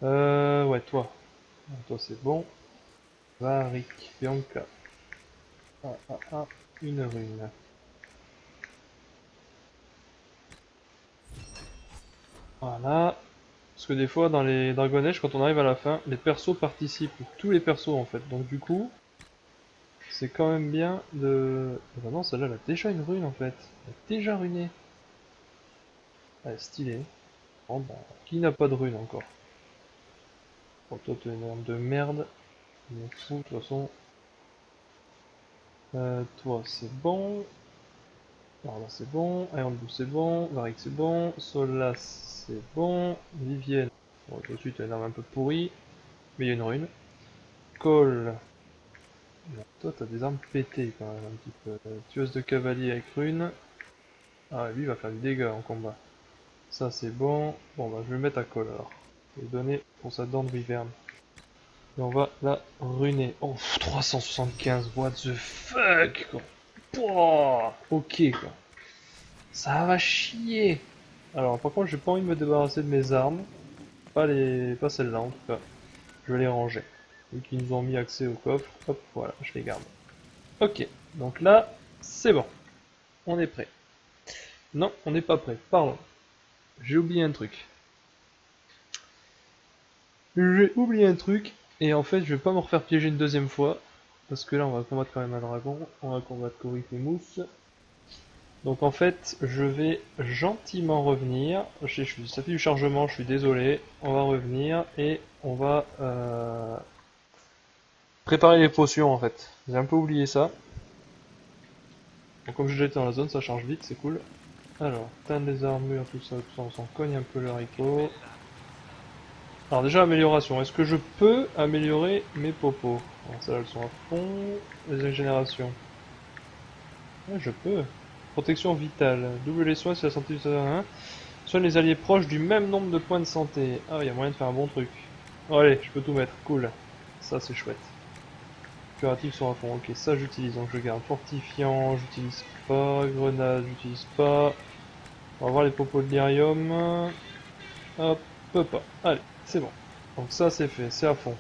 Ouais, toi. Toi, c'est bon. Varric, Bianca. Une rune. Voilà. Parce que des fois, dans les Dragon Age, quand on arrive à la fin, les persos participent. Tous les persos, en fait. Donc, du coup, c'est quand même bien de... Ah non, celle-là, elle a déjà une rune, en fait. Elle est déjà runée. Elle est stylée. Bon, bah, qui n'a pas de rune, encore? Bon, toi, t'es une arme de merde. Je m'en fous, de toute façon. Toi, c'est bon. Alors là, c'est bon. Iron Bull, c'est bon. Varric, c'est bon. Solas, c'est bon. Vivienne. Bon, tout de suite, elle a une arme un peu pourrie. Mais il y a une rune. Cole. Bon, toi, t'as des armes pétées quand même, un petit peu. Tueuse de cavalier avec rune. Ah, lui, il va faire du dégât en combat. Ça, c'est bon. Bon, bah, je vais le mettre à Cole alors. Je vais donner pour sa dent de wyvern. Et on va la runer. Oh, 375, what the fuck, quoi. Pouah, ok, quoi. Ça va chier. Alors, par contre, j'ai pas envie de me débarrasser de mes armes. Pas celles-là, en tout cas. Je vais les ranger. Vu qu'ils nous ont mis accès au coffre, hop, voilà, je les garde. Ok, donc là, c'est bon. On est prêt. Non, on n'est pas prêt, pardon. J'ai oublié un truc. Et en fait, je vais pas me refaire piéger une deuxième fois. Parce que là, on va combattre quand même un dragon. On va combattre Coryphemus. Donc en fait, je vais gentiment revenir. Ça fait du chargement, je suis désolé. On va revenir et on va préparer les potions en fait. J'ai un peu oublié ça. Donc comme j'ai déjà été dans la zone, ça change vite, c'est cool. Alors, teindre les armures, tout ça, on s'en cogne un peu le haricot. Alors déjà, amélioration. Est-ce que je peux améliorer mes popos? Alors celles-là, elles sont à fond. Les régénérations. Ouais, je peux. Protection vitale. Double les soins si la santé du terrain. Soigne les alliés proches du même nombre de points de santé. Ah, il y a moyen de faire un bon truc. Oh, allez, je peux tout mettre. Cool. Ça, c'est chouette. Curatifs sont à fond. Ok, ça, j'utilise. Donc, je garde fortifiant. J'utilise pas. Grenade, j'utilise pas. On va voir les popos de lyrium. Hop, pas. Allez, c'est bon. Donc, ça, c'est fait. C'est à fond.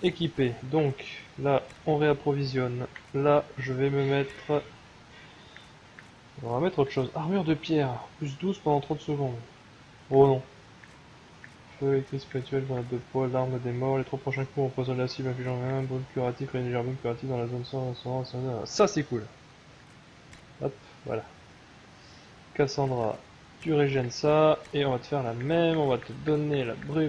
Équipé. Donc, là, on réapprovisionne. Là, je vais me mettre... On va mettre autre chose. Armure de pierre, plus 12 pendant 30 secondes. Oh non. Feu électrique spirituel, grenade de poids, l'arme des morts. Les 3 prochains coups empoisonnent la cible, infligeant un brûle curatif, une légère brûle curatif dans la zone sans. Ça c'est cool. Hop, voilà. Cassandra, tu régènes ça. Et on va te faire la même. On va te donner la brume